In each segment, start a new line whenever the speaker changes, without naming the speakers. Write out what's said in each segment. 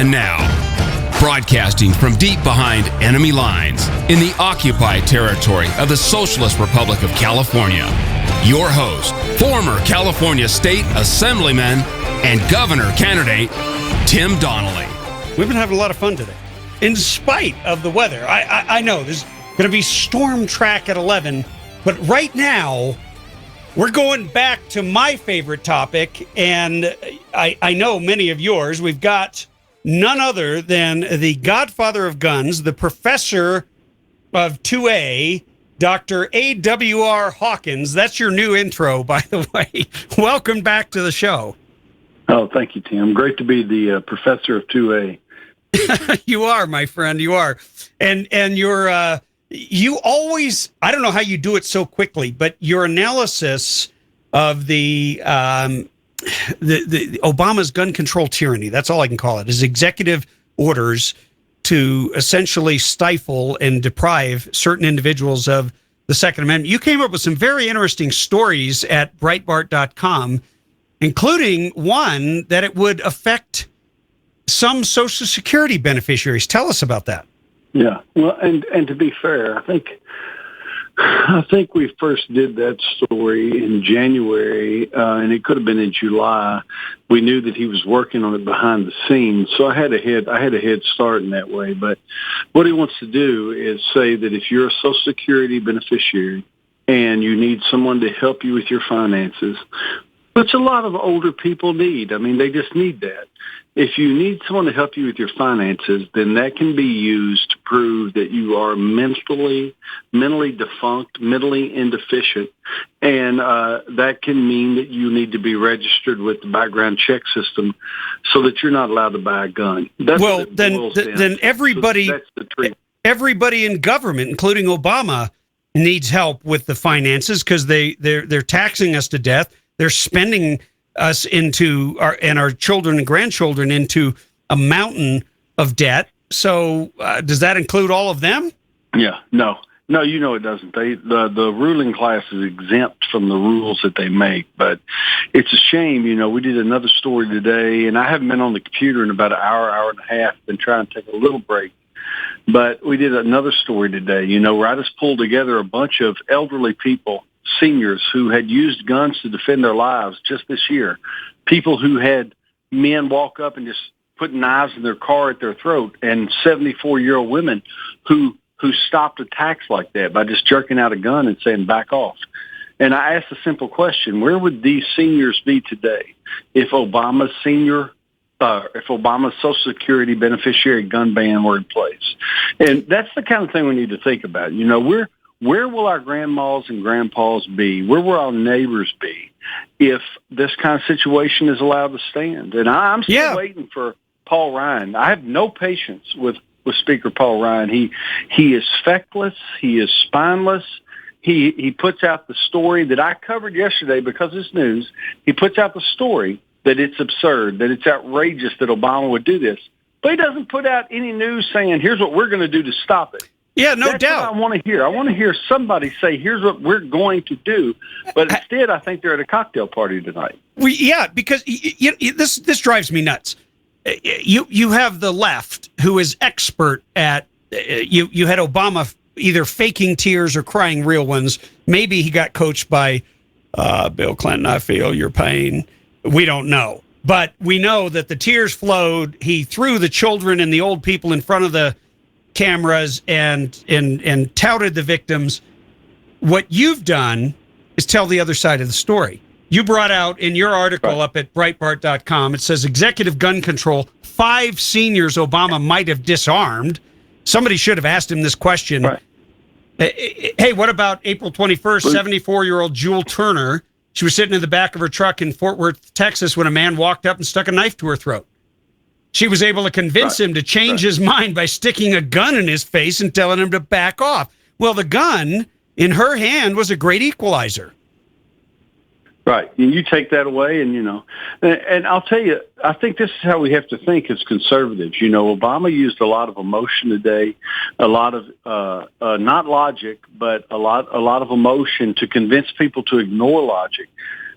And now, broadcasting from deep behind enemy lines in the occupied territory of the Socialist Republic of California, your host, former California State Assemblyman and Governor candidate, Tim Donnelly.
We've been having a lot of fun today, in spite of the weather. I know there's going to be storm track at 11, but right now, we're going back to my favorite topic, and I know many of yours. We've got none other than the godfather of guns, the professor of 2A, Dr. A.W.R. Hawkins. That's your new intro, by the way. Welcome back to the show.
Oh, thank you, Tim. Great to be the professor of 2A.
You are, my friend. You are. And you're... You always, I don't know how you do it so quickly, but your analysis of the Obama's gun control tyranny, that's all I can call it, is executive orders to essentially stifle and deprive certain individuals of the Second Amendment. You came up with some very interesting stories at Breitbart.com, including one that it would affect some Social Security beneficiaries. Tell us about that.
Yeah, well, and to be fair, I think we first did that story in January, and it could have been in July. We knew that he was working on it behind the scenes, so I had a head start in that way. But what he wants to do is say that if you're a Social Security beneficiary and you need someone to help you with your finances, which a lot of older people need. I mean, they just need that. If you need someone to help you with your finances, then that can be used to prove that you are mentally defunct, mentally indeficient, and that can mean that you need to be registered with the background check system so that you're not allowed to buy a gun.
Then everybody,
so that's the treatment.
Everybody in government, including Obama, needs help with the finances because they're taxing us to death. They're spending us into our children and grandchildren into a mountain of debt. So does that include all of them?
Yeah, no, you know it doesn't. The ruling class is exempt from the rules that they make, but it's a shame. You know, we did another story today, and I haven't been on the computer in about an hour and a half. Been trying to take a little break, but we did another story today. You know, where I just pulled together a bunch of elderly people, seniors who had used guns to defend their lives just this year, people who had men walk up and just put knives in their car at their throat, and 74-year-old women who stopped attacks like that by just jerking out a gun and saying, back off. And I asked a simple question: where would these seniors be today if Obama's Social Security beneficiary gun ban were in place? And that's the kind of thing we need to think about. You know, where will our grandmas and grandpas be? Where will our neighbors be if this kind of situation is allowed to stand? And I'm still waiting for Paul Ryan. I have no patience with Speaker Paul Ryan. He is feckless. He is spineless. He puts out the story that I covered yesterday because it's news. He puts out the story that it's absurd, that it's outrageous that Obama would do this. But he doesn't put out any news saying, here's what we're going to do to stop it.
Yeah, no
doubt.
What
I want to hear. I want to hear somebody say, here's what we're going to do. But instead, I think they're at a cocktail party tonight.
Because this drives me nuts. You have the left who is expert at, you had Obama either faking tears or crying real ones. Maybe he got coached by Bill Clinton. I feel your pain. We don't know. But we know that the tears flowed. He threw the children and the old people in front of the cameras and touted the victims. What you've done is tell the other side of the story. You brought out in your article up at Breitbart.com, it says executive gun control, 5 seniors Obama might have disarmed. Somebody should have asked him this question. Right. Hey, what about April 21st, 74-year-old Jewel Turner? She was sitting in the back of her truck in Fort Worth, Texas, when a man walked up and stuck a knife to her throat. She was able to convince him to change his mind by sticking a gun in his face and telling him to back off. Well, the gun in her hand was a great equalizer.
Right. And you take that away and, and I'll tell you, I think this is how we have to think as conservatives. You know, Obama used a lot of emotion today, a lot of, not logic, but a lot of emotion to convince people to ignore logic.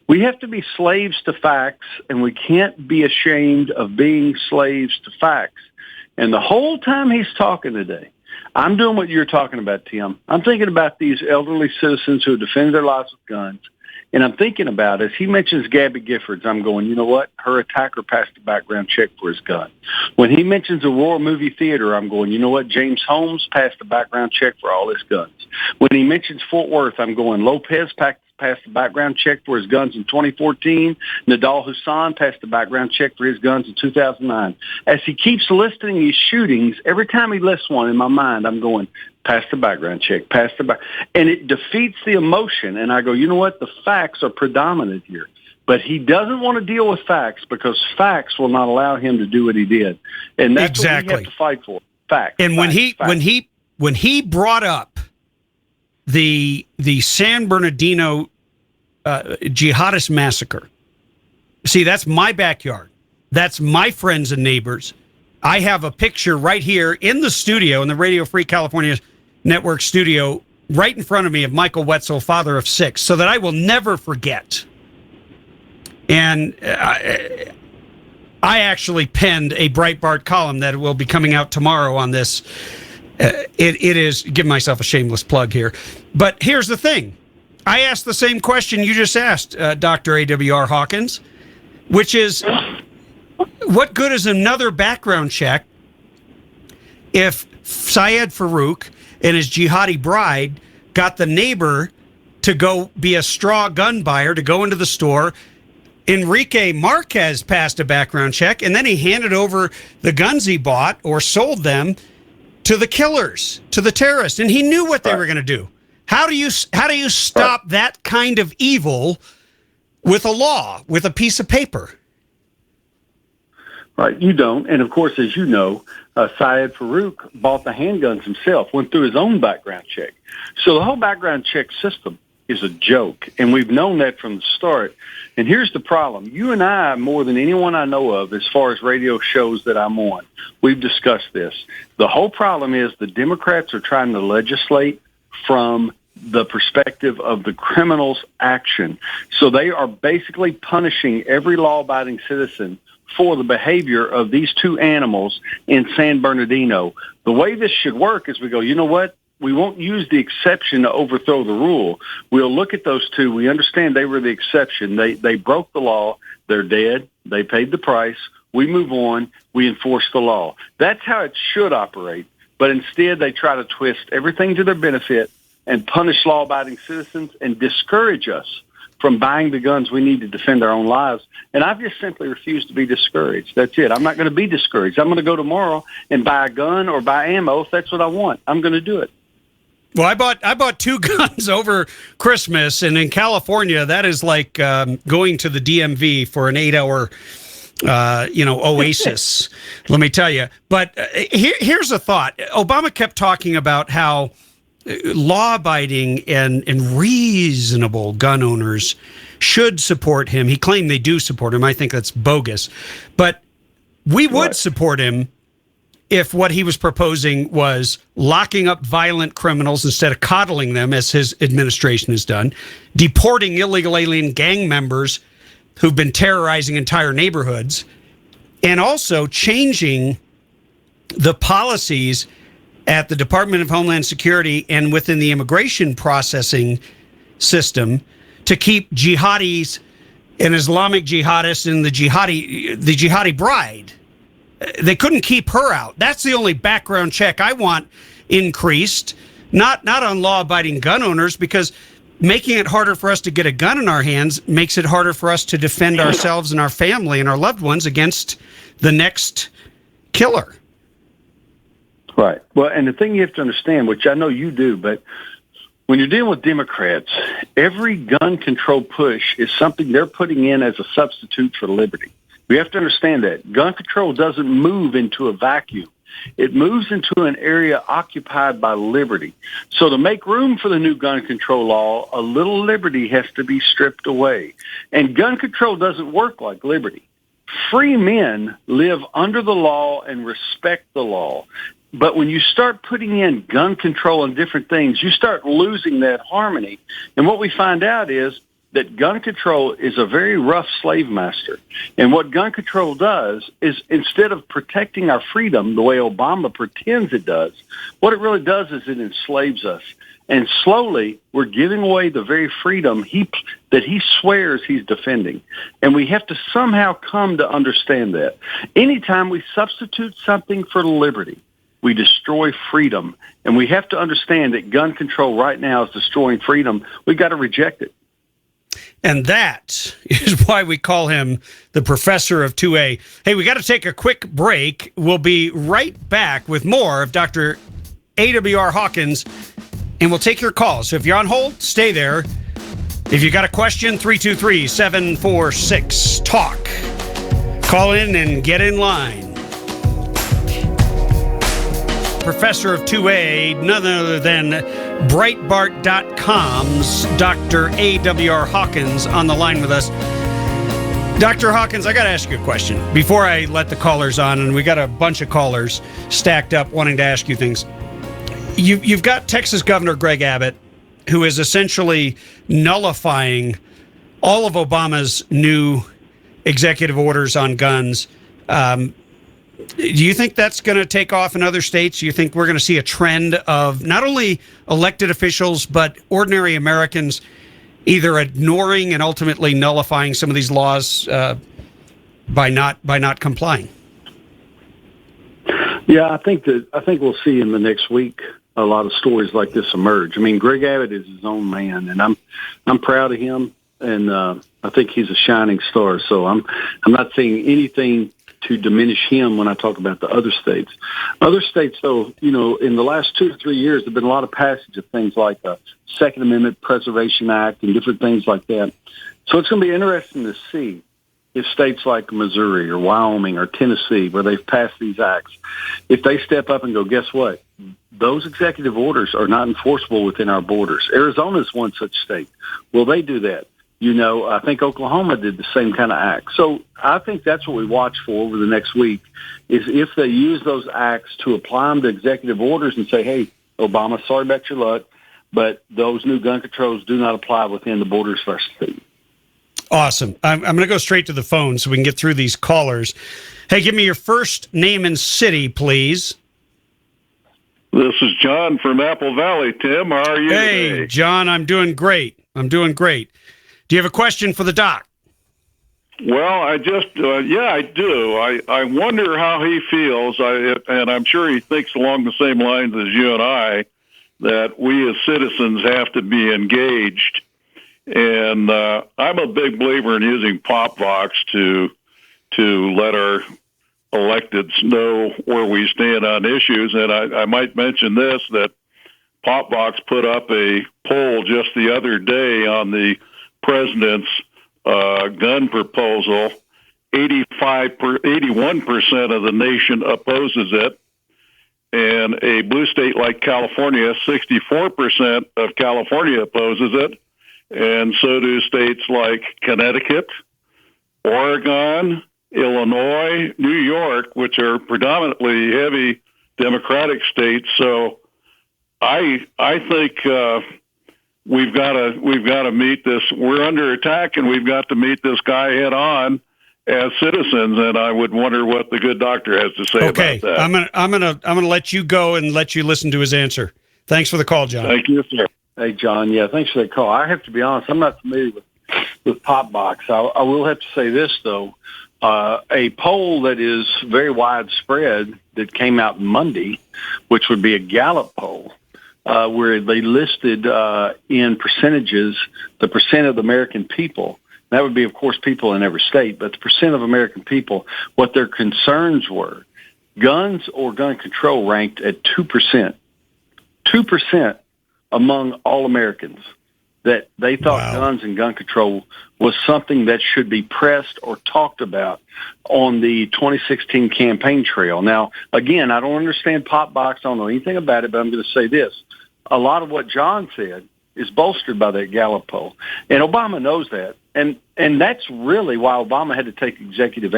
We have to be slaves to facts, and we can't be ashamed of being slaves to facts. And the whole time he's talking today, I'm doing what you're talking about, Tim. I'm thinking about these elderly citizens who defend their lives with guns. And I'm thinking about, as he mentions Gabby Giffords, I'm going, you know what? Her attacker passed a background check for his gun. When he mentions Aurora Movie Theater, I'm going, you know what? James Holmes passed a background check for all his guns. When he mentions Fort Worth, I'm going, Lopez passed a background check for his guns in 2014. Nadal Hussain passed a background check for his guns in 2009. As he keeps listing these shootings, every time he lists one in my mind, I'm going, pass the background check, pass the back. And it defeats the emotion. And I go, you know what? The facts are predominant here. But he doesn't want to deal with facts because facts will not allow him to do what he did. And that's what we have to fight for. Facts.
And
facts.
when he brought up the San Bernardino jihadist massacre, see, that's my backyard. That's my friends and neighbors. I have a picture right here in the studio, in the Radio Free California Network studio, right in front of me of Michael Wetzel, father of 6, so that I will never forget. And I actually penned a Breitbart column that will be coming out tomorrow on this. It is, give myself a shameless plug here. But here's the thing. I asked the same question you just asked, Dr. A.W.R. Hawkins, which is, what good is another background check if Syed Farouk and his jihadi bride got the neighbor to go be a straw gun buyer, to go into the store? Enrique Marquez passed a background check, and then he handed over the guns he bought or sold them to the killers, to the terrorists, and he knew what they were going to do. How do you stop that kind of evil with a law, with a piece of paper?
Right, you don't. And of course, as you know, Syed Farouk bought the handguns himself, went through his own background check. So the whole background check system is a joke, and we've known that from the start. And here's the problem. You and I, more than anyone I know of, as far as radio shows that I'm on, we've discussed this. The whole problem is the Democrats are trying to legislate from the perspective of the criminal's action. So they are basically punishing every law-abiding citizen for the behavior of these two animals in San Bernardino. The way this should work is we go, you know what? We won't use the exception to overthrow the rule. We'll look at those two. We understand they were the exception. They broke the law. They're dead. They paid the price. We move on. We enforce the law. That's how it should operate. But instead, they try to twist everything to their benefit and punish law-abiding citizens and discourage us from buying the guns we need to defend our own lives. And I've just simply refused to be discouraged. That's it. I'm not going to be discouraged. I'm going to go tomorrow and buy a gun or buy ammo if that's what I want. I'm going to do it.
Well, I bought 2 guns over Christmas, and in California, that is like going to the DMV for an 8-hour, oasis. Let me tell you. But here's a thought. Obama kept talking about how law-abiding and reasonable gun owners should support him. He claimed they do support him. I think that's bogus. But we would support him if what he was proposing was locking up violent criminals instead of coddling them, as his administration has done, deporting illegal alien gang members who've been terrorizing entire neighborhoods, and also changing the policies at the Department of Homeland Security and within the immigration processing system to keep jihadis and Islamic jihadists and the jihadi bride. They couldn't keep her out. That's the only background check I want increased, not on law-abiding gun owners, because making it harder for us to get a gun in our hands makes it harder for us to defend ourselves and our family and our loved ones against the next killer.
Right. Well, and the thing you have to understand, which I know you do, but when you're dealing with Democrats, every gun control push is something they're putting in as a substitute for liberty. We have to understand that. Gun control doesn't move into a vacuum. It moves into an area occupied by liberty. So to make room for the new gun control law, a little liberty has to be stripped away. And gun control doesn't work like liberty. Free men live under the law and respect the law. But when you start putting in gun control and different things, you start losing that harmony. And what we find out is that gun control is a very rough slave master. And what gun control does is, instead of protecting our freedom the way Obama pretends it does, what it really does is it enslaves us. And slowly, we're giving away the very freedom that he swears he's defending. And we have to somehow come to understand that. Anytime we substitute something for liberty, we destroy freedom. And we have to understand that gun control right now is destroying freedom. We've got to reject it.
And that is why we call him the professor of 2A. Hey, we got to take a quick break. We'll be right back with more of Dr. A.W.R. Hawkins, and we'll take your calls. So if you're on hold, stay there. If you got a question, 323-746-TALK. Call in and get in line. Professor of 2A, none other than Breitbart.com's Dr. A.W.R. Hawkins on the line with us. Dr. Hawkins, I got to ask you a question before I let the callers on, and we got a bunch of callers stacked up wanting to ask you things. You've got Texas Governor Greg Abbott, who is essentially nullifying all of Obama's new executive orders on guns. Do you think that's going to take off in other states? Do you think we're going to see a trend of not only elected officials, but ordinary Americans either ignoring and ultimately nullifying some of these laws by not complying?
Yeah, I think we'll see in the next week a lot of stories like this emerge. I mean, Greg Abbott is his own man, and I'm proud of him, and I think he's a shining star. So I'm not saying anything to diminish him when I talk about the other states. Other states, though, in the last 2 to 3 years, there have been a lot of passage of things like the Second Amendment Preservation Act and different things like that. So it's going to be interesting to see if states like Missouri or Wyoming or Tennessee, where they've passed these acts, if they step up and go, guess what? Those executive orders are not enforceable within our borders. Arizona is one such state. Will they do that? I think Oklahoma did the same kind of act. So I think that's what we watch for over the next week, is if they use those acts to apply them to executive orders and say, hey, Obama, sorry about your luck, but those new gun controls do not apply within the borders of our state.
Awesome. I'm going to go straight to the phone so we can get through these callers. Hey, give me your first name and city, please.
This is John from Apple Valley. Tim, how are you today?
Hey, John, I'm doing great. Do you have a question for the doc?
Well, I just, I do. I wonder how he feels, and I'm sure he thinks along the same lines as you and I, that we as citizens have to be engaged. And I'm a big believer in using PopVox to let our electeds know where we stand on issues. And I might mention this, that PopVox put up a poll just the other day on the president's gun proposal. 81% of the nation opposes it. And a blue state like California, 64% of California opposes it. And so do states like Connecticut, Oregon, Illinois, New York, which are predominantly heavy Democratic states. So I think we've got to meet this. We're under attack, and we've got to meet this guy head on as citizens. And I would wonder what the good doctor has to say about that.
I'm gonna let you go and let you listen to his answer. Thanks for the call, John.
Thank you, sir.
Hey, John. Yeah, thanks for that call. I have to be honest, I'm not familiar with PopVox. I will have to say this, though. A poll that is very widespread that came out Monday, which would be a Gallup poll, where they listed in percentages the percent of the American people. That would be, of course, people in every state, but the percent of American people, what their concerns were. Guns or gun control ranked at 2%. 2% among all Americans, that they thought guns and gun control was something that should be pressed or talked about on the 2016 campaign trail. Now, again, I don't understand PopVox. I don't know anything about it, but I'm going to say this. A lot of what John said is bolstered by that Gallup poll. And Obama knows that. And that's really why Obama had to take executive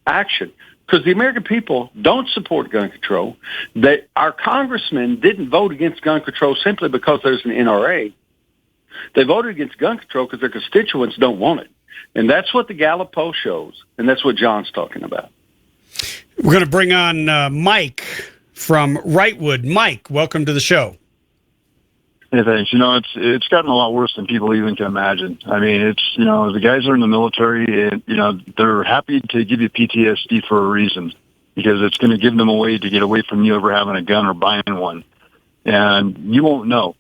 action, because the American people don't support gun control. That our congressmen didn't vote against gun control simply because there's an NRA. They voted against gun control because their constituents don't want it. And that's what the Gallup poll shows, and that's what John's talking about.
We're going to bring on Mike from Wrightwood. Mike, welcome to the show.
Hey, thanks. It's gotten a lot worse than people even can imagine. I mean, the guys are in the military, and, they're happy to give you PTSD for a reason, because it's going to give them a way to get away from you ever having a gun or buying one. And you won't know.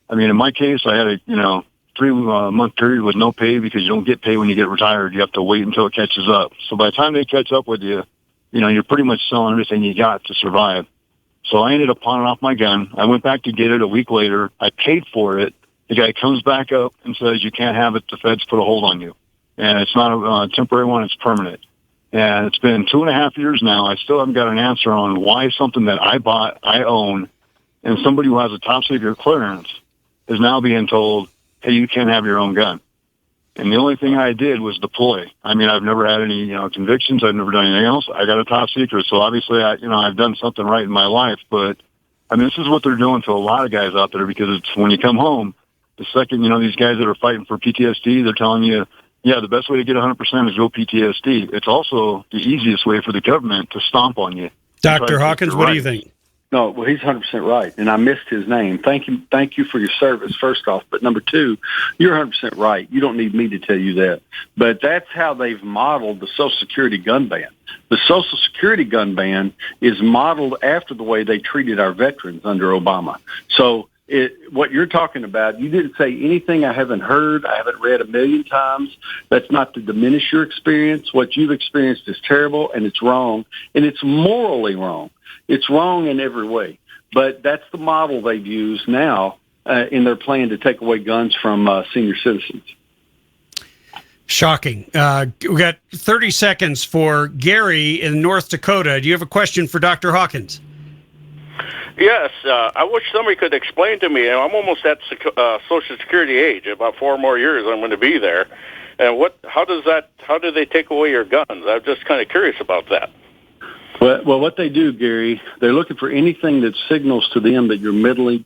I mean, in my case, I had a, 3-month period with no pay, because you don't get pay when you get retired. You have to wait until it catches up. So by the time they catch up with you, you're pretty much selling everything you got to survive. So I ended up pawning off my gun. I went back to get it a week later. I paid for it. The guy comes back up and says, you can't have it. The feds put a hold on you. And it's not a temporary one. It's permanent. And it's been 2.5 years now. I still haven't got an answer on why something that I bought, I own, and somebody who has a top secret clearance is now being told, hey, you can't have your own gun. And the only thing I did was deploy. I mean, I've never had any, convictions. I've never done anything else. I got a top secret. So obviously, I've done something right in my life. But, I mean, this is what they're doing to a lot of guys out there, because it's when you come home, the second, these guys that are fighting for PTSD, they're telling you, yeah, the best way to get 100% is go PTSD. It's also the easiest way for the government to stomp on you.
Dr. Hawkins, what do you think?
No, well, he's 100% right, and I missed his name. Thank you for your service, first off. But number two, you're 100% right. You don't need me to tell you that. But that's how they've modeled the Social Security gun ban. The Social Security gun ban is modeled after the way they treated our veterans under Obama. So what you're talking about, you didn't say anything I haven't heard, I haven't read 1,000,000 times. That's not to diminish your experience. What you've experienced is terrible, and it's wrong, and it's morally wrong. It's wrong in every way. But that's the model they've used now in their plan to take away guns from senior citizens.
Shocking. We got 30 seconds for Gary in North Dakota. Do you have a question for Dr. Hawkins?
Yes, I wish somebody could explain to me. I'm almost at Social Security age. About 4 more years, I'm going to be there. And how do they take away your guns? I'm just kind of curious about that.
Well, what they do, Gary, they're looking for anything that signals to them that you're mentally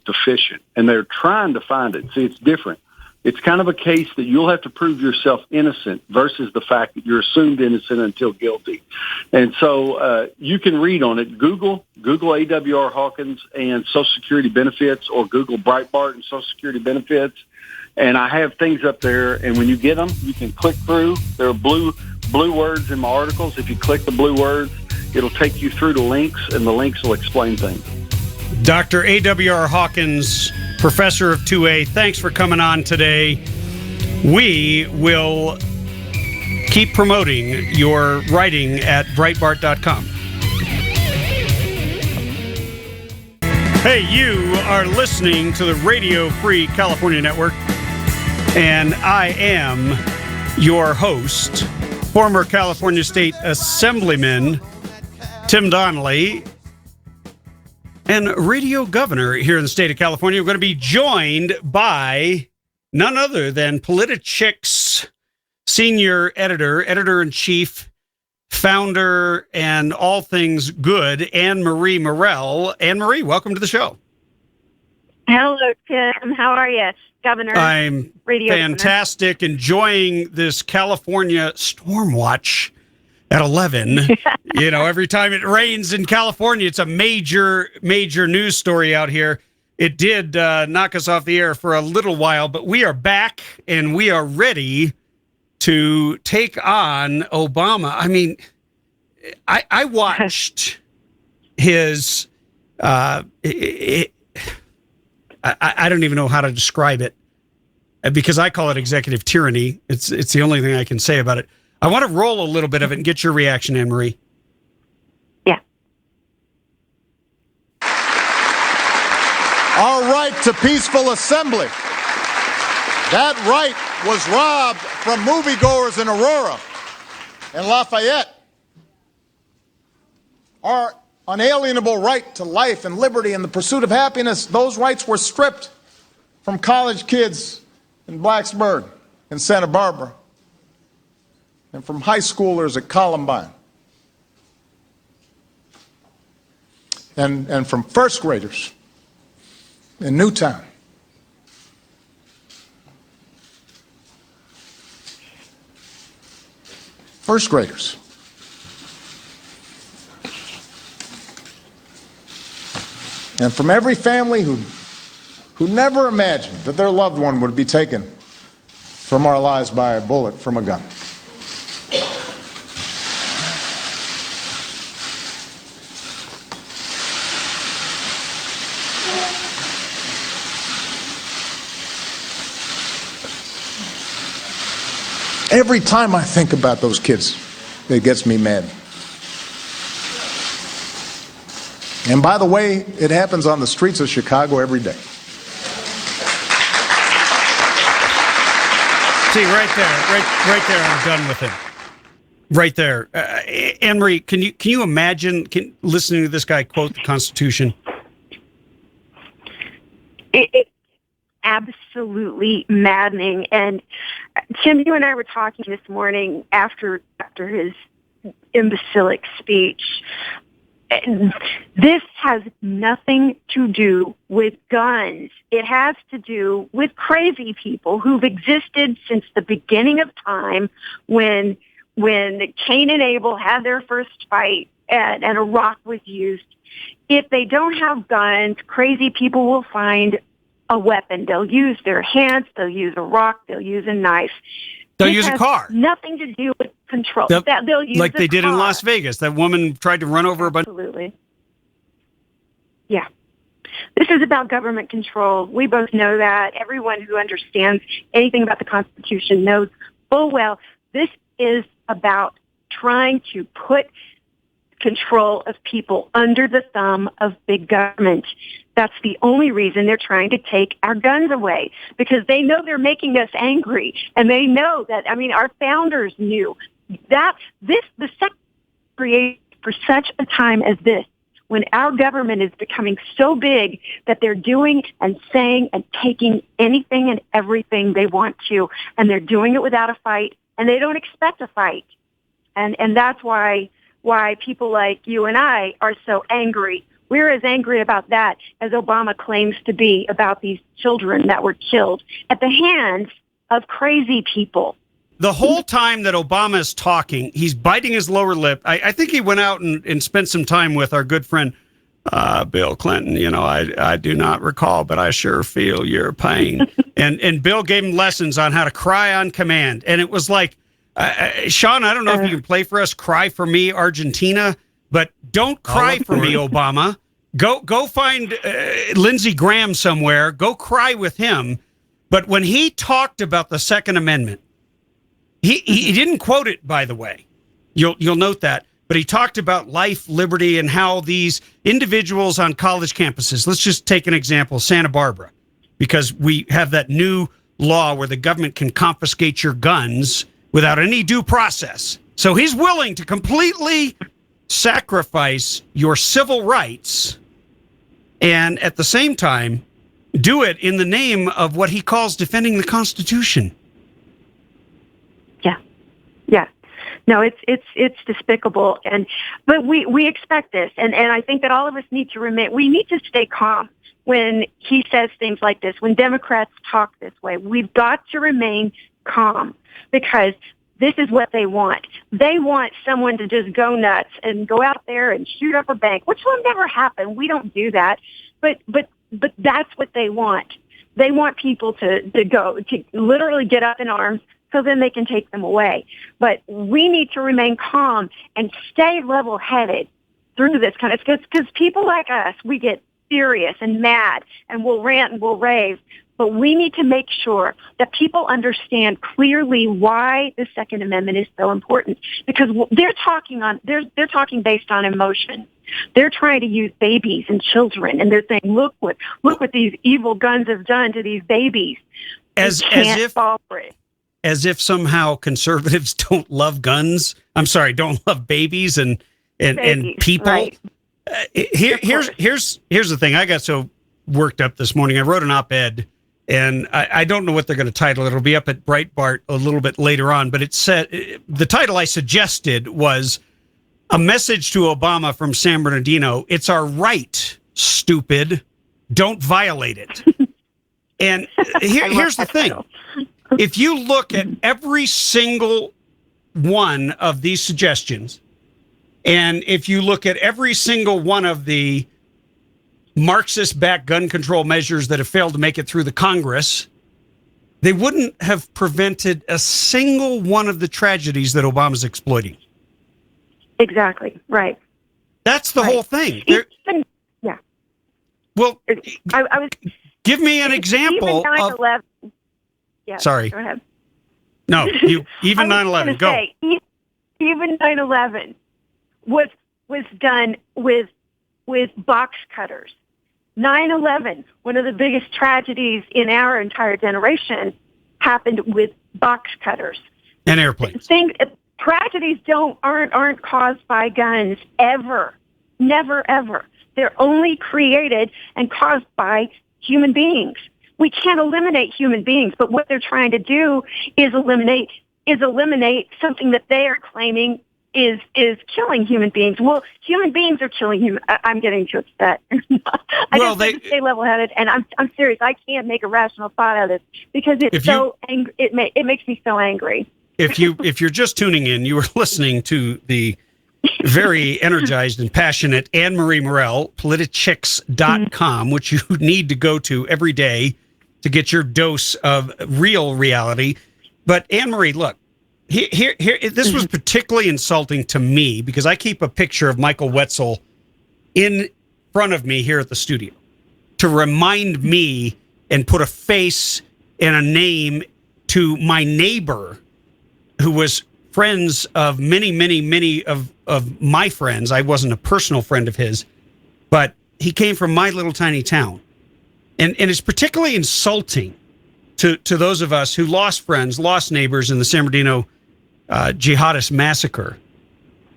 deficient, and they're trying to find it. See, it's different. It's kind of a case that you'll have to prove yourself innocent versus the fact that you're assumed innocent until guilty. And so you can read on it. Google AWR Hawkins and Social Security benefits, or Google Breitbart and Social Security benefits. And I have things up there, and when you get them, you can click through. There are blue words in my articles. If you click the blue words, it'll take you through the links, and the links will explain things.
Dr. A.W.R. Hawkins, professor of 2A, thanks for coming on today. We will keep promoting your writing at Breitbart.com. Hey, you are listening to the Radio Free California Network, and I am your host, former California State Assemblyman Tim Donnelly, and radio governor here in the state of California. We're going to be joined by none other than Politichic's senior editor-in-chief, founder, and all things good, Anne-Marie Morell. Anne-Marie, welcome to the show.
Hello, Tim. How are you, Governor?
I'm fantastic, governor. Enjoying this California storm watch at 11. Every time it rains in California, it's a major news story out here. It did knock us off the air for a little while, but we are back, and we are ready to take on Obama. I mean, I watched his... I don't even know how to describe it, because I call it executive tyranny. It's the only thing I can say about it. I want to roll a little bit of it and get your reaction, Anne-Marie.
Yeah.
Our right to peaceful assembly. That right was robbed from moviegoers in Aurora and Lafayette. Our unalienable right to life and liberty and the pursuit of happiness, those rights were stripped from college kids in Blacksburg and Santa Barbara, and from high schoolers at Columbine, and from first graders in Newtown. first graders. And from every family who never imagined that their loved one would be taken from our lives by a bullet from a gun. Every time I think about those kids, it gets me mad. And by the way, it happens on the streets of Chicago every day.
See, right there, I'm done with him. Right there. Anne-Marie, can you imagine listening to this guy quote the Constitution?
It's absolutely maddening. And Tim, you and I were talking this morning after his imbecilic speech. And this has nothing to do with guns. It has to do with crazy people who've existed since the beginning of time when Cain and Abel had their first fight and a rock was used. If they don't have guns, crazy people will find a weapon. They'll use their hands, they'll use a rock, they'll use a knife.
They'll use a car.
Nothing to do with control. They'll use
like they did in Las Vegas. That woman tried to run over a bunch.
Absolutely. Yeah. This is about government control. We both know that. Everyone who understands anything about the Constitution knows full well this is about trying to put control of people under the thumb of big government. That's the only reason they're trying to take our guns away, because they know they're making us angry. And they know that, our founders knew that the second created for such a time as this, when our government is becoming so big that they're doing and saying and taking anything and everything they want to, and they're doing it without a fight, and they don't expect a fight. And that's why people like you and I are so angry. We're as angry about that as Obama claims to be about these children that were killed at the hands of crazy people.
The whole time that Obama is talking, he's biting his lower lip. I think he went out and spent some time with our good friend, Bill Clinton. I do not recall, but I sure feel your pain. and Bill gave him lessons on how to cry on command. And it was like, Sean, I don't know if you can play for us Cry for Me, Argentina, but don't cry for me, Obama. Go find Lindsey Graham somewhere. Go cry with him. But when he talked about the Second Amendment, he didn't quote it, by the way. You'll note that. But he talked about life, liberty, and how these individuals on college campuses, let's just take an example, Santa Barbara, because we have that new law where the government can confiscate your guns without any due process. So he's willing to completely sacrifice your civil rights and at the same time do it in the name of what he calls defending the Constitution.
Yeah. No, it's despicable. But we expect this. And I think that all of us need to we need to stay calm when he says things like this, when Democrats talk this way. We've got to remain calm, because this is what they want. They want someone to just go nuts and go out there and shoot up a bank, which will never happen. We don't do that. But that's what they want. They want people to literally get up in arms so then they can take them away. But we need to remain calm and stay level-headed through this kind of stuff, because people like us, we get furious and mad and we'll rant and we'll rave. But we need to make sure that people understand clearly why the Second Amendment is so important, because they're talking based on emotion. They're trying to use babies and children, and they're saying, "Look what these evil guns have done to these babies." As
if somehow conservatives don't love guns. I'm sorry, don't love babies and people.
Right.
Here's the thing. I got so worked up this morning. I wrote an op-ed. And I don't know what they're going to title it. It'll be up at Breitbart a little bit later on. But it said the title I suggested was a message to Obama from San Bernardino. It's our right, stupid. Don't violate it. And here's the thing. If you look at every single one of these suggestions, and if you look at every single one of the Marxist-backed gun control measures that have failed to make it through the Congress, they wouldn't have prevented a single one of the tragedies that Obama's exploiting.
Exactly. Right.
That's the whole thing.
Yeah.
Well,
I was.
Give me an example
even 9/11. Yeah.
Sorry.
Go ahead.
No, even 9/11. Go.
Say, even 9/11 was done with box cutters. 9/11, one of the biggest tragedies in our entire generation, happened with box cutters
And airplanes.
Tragedies aren't caused by guns ever, never ever. They're only created and caused by human beings. We can't eliminate human beings, but what they're trying to do is eliminate something that they are claiming is killing human beings. Well, human beings are killing human. I'm getting too upset. I just have to stay level-headed, and I'm serious. I can't make a rational thought out of this because it's so angry. It makes me so angry.
If you're just tuning in, you are listening to the very energized and passionate Anne-Marie Morell, politichicks.com, which you need to go to every day to get your dose of real reality. But Anne-Marie, look, here, this was particularly insulting to me because I keep a picture of Michael Wetzel in front of me here at the studio to remind me and put a face and a name to my neighbor who was friends of many of my friends. I wasn't a personal friend of his, but he came from my little tiny town. And it's particularly insulting to those of us who lost friends, lost neighbors in the San Bernardino jihadist massacre,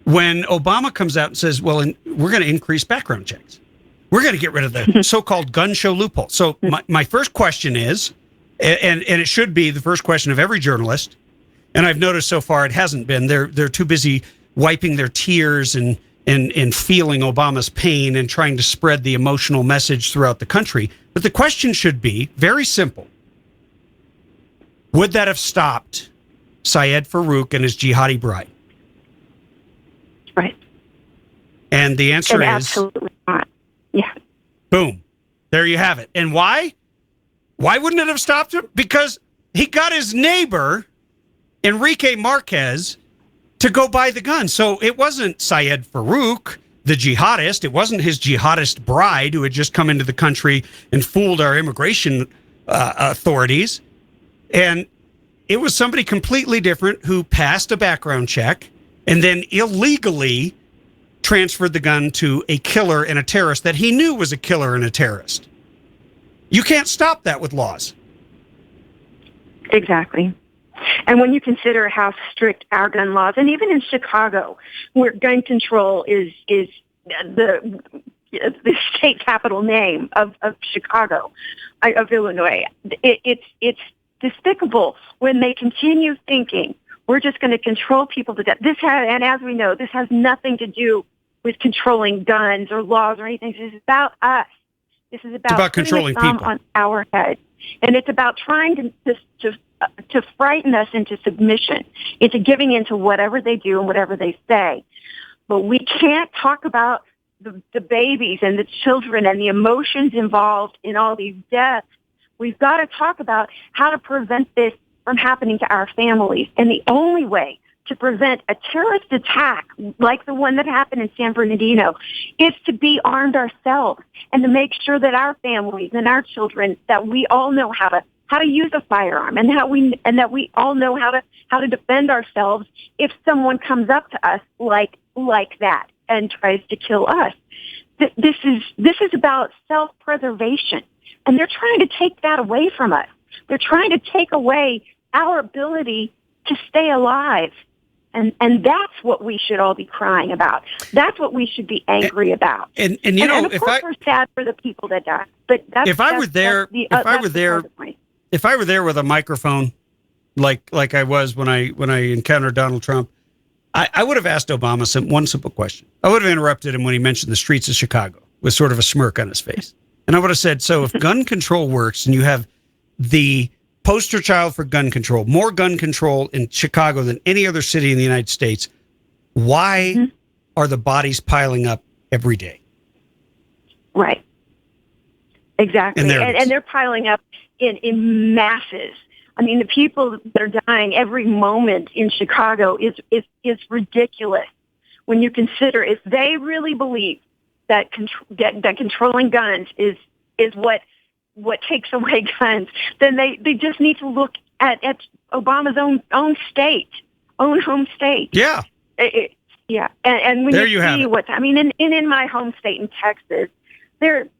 when Obama comes out and says, well, we're going to increase background checks. We're going to get rid of the so-called gun show loophole. So my first question is, and it should be the first question of every journalist, and I've noticed so far it hasn't been. They're too busy wiping their tears and feeling Obama's pain and trying to spread the emotional message throughout the country. But the question should be very simple. Would that have stopped Syed Farouk and his jihadi bride?
Right.
And the answer is
absolutely not. Yeah.
Boom. There you have it. And why? Why wouldn't it have stopped him? Because he got his neighbor, Enrique Marquez, to go buy the gun. So it wasn't Syed Farouk, the jihadist. It wasn't his jihadist bride who had just come into the country and fooled our immigration authorities. And it was somebody completely different who passed a background check and then illegally transferred the gun to a killer and a terrorist that he knew was a killer and a terrorist. You can't stop that with laws.
Exactly. And when you consider how strict our gun laws, and even in Chicago, where gun control is the state capital name of Chicago, of Illinois, it's despicable when they continue thinking we're just going to control people to death. And as we know, this has nothing to do with controlling guns or laws or anything. This is about us. This is about
controlling people
on our heads, and it's about trying to frighten us into submission, into giving into whatever they do and whatever they say. But we can't talk about the babies and the children and the emotions involved in all these deaths. We've got to talk about how to prevent this from happening to our families. And the only way to prevent a terrorist attack like the one that happened in San Bernardino is to be armed ourselves and to make sure that our families and our children, that we all know how to use a firearm and that we all know how to defend ourselves if someone comes up to us like that and tries to kill us. This is about self-preservation, and they're trying to take that away from us. They're trying to take away our ability to stay alive. And that's what we should all be crying about. That's what we should be angry about.
And you know,
of course we're sad for the people that died. But
if I were there with a microphone, like I was when I encountered Donald Trump, I would have asked Obama one simple question. I would have interrupted him when he mentioned the streets of Chicago with sort of a smirk on his face, and I would have said, "So if gun control works, and you have the poster child for gun control, more gun control in Chicago than any other city in the United States. Why are the bodies piling up every day?
Right. Exactly. And they're piling up in masses. I mean, the people that are dying every moment in Chicago is ridiculous when you consider if they really believe that controlling guns is what takes away guns, then they just need to look at Obama's own home state.
Yeah.
Yeah. And when
there
you see what's, I mean, in my home state in Texas,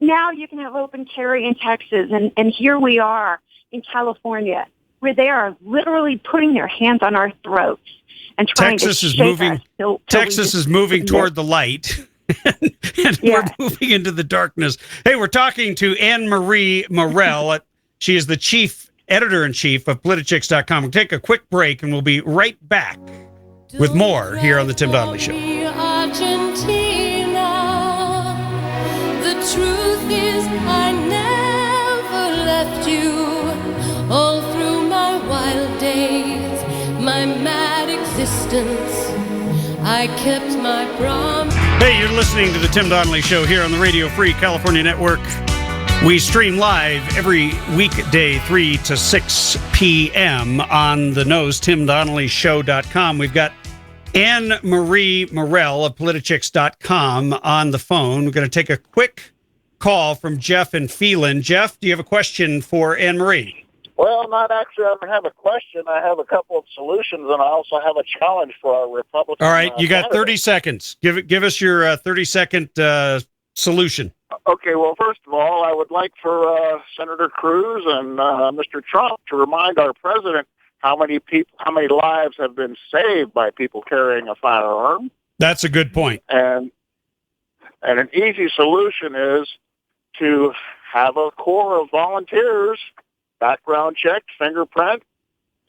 now you can have open carry in Texas, and here we are in California, where they are literally putting their hands on our throats and trying
Texas
to
is
shake
moving.
us till
Texas is moving toward the light, and we're moving into the darkness. Hey, we're talking to Anne Marie Morell. She is the chief editor-in-chief of Politichicks.com. We'll take a quick break, and we'll be right back with more here on the Tim Donnelly Show.
The truth is, I never left you. All through my wild days, my mad existence, I kept my promise.
Hey, you're listening to the Tim Donnelly Show here on the Radio Free California Network. We stream live every weekday, 3 to 6 p.m. on the nose, TimDonnellyShow.com. We've got Anne Marie Morell of Politichicks.com on the phone. We're going to take a quick call from Jeff and Phelan. Jeff, do you have a question for Anne Marie?
Well, not actually. I don't have a question. I have a couple of solutions, and I also have a challenge for our Republican.
All right, you got
candidate.
30 seconds. Give us your 30-second solution.
Okay, well, first of all, I would like for Senator Cruz and Mr. Trump to remind our president how many lives have been saved by people carrying a firearm.
That's a good point.
And an easy solution is to have a corps of volunteers, background check, fingerprint,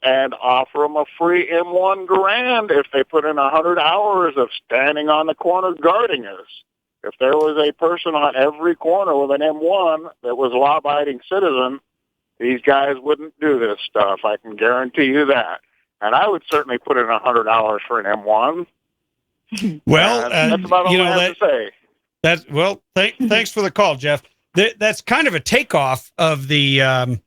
and offer them a free M1 Garand if they put in 100 hours of standing on the corner guarding us. If there was a person on every corner with an M1 that was a law-abiding citizen, these guys wouldn't do this stuff. I can guarantee you that. And I would certainly put in 100 hours for an M1.
Well,
that's about all I have to say.
Thanks for the call, Jeff. That's kind of a takeoff of the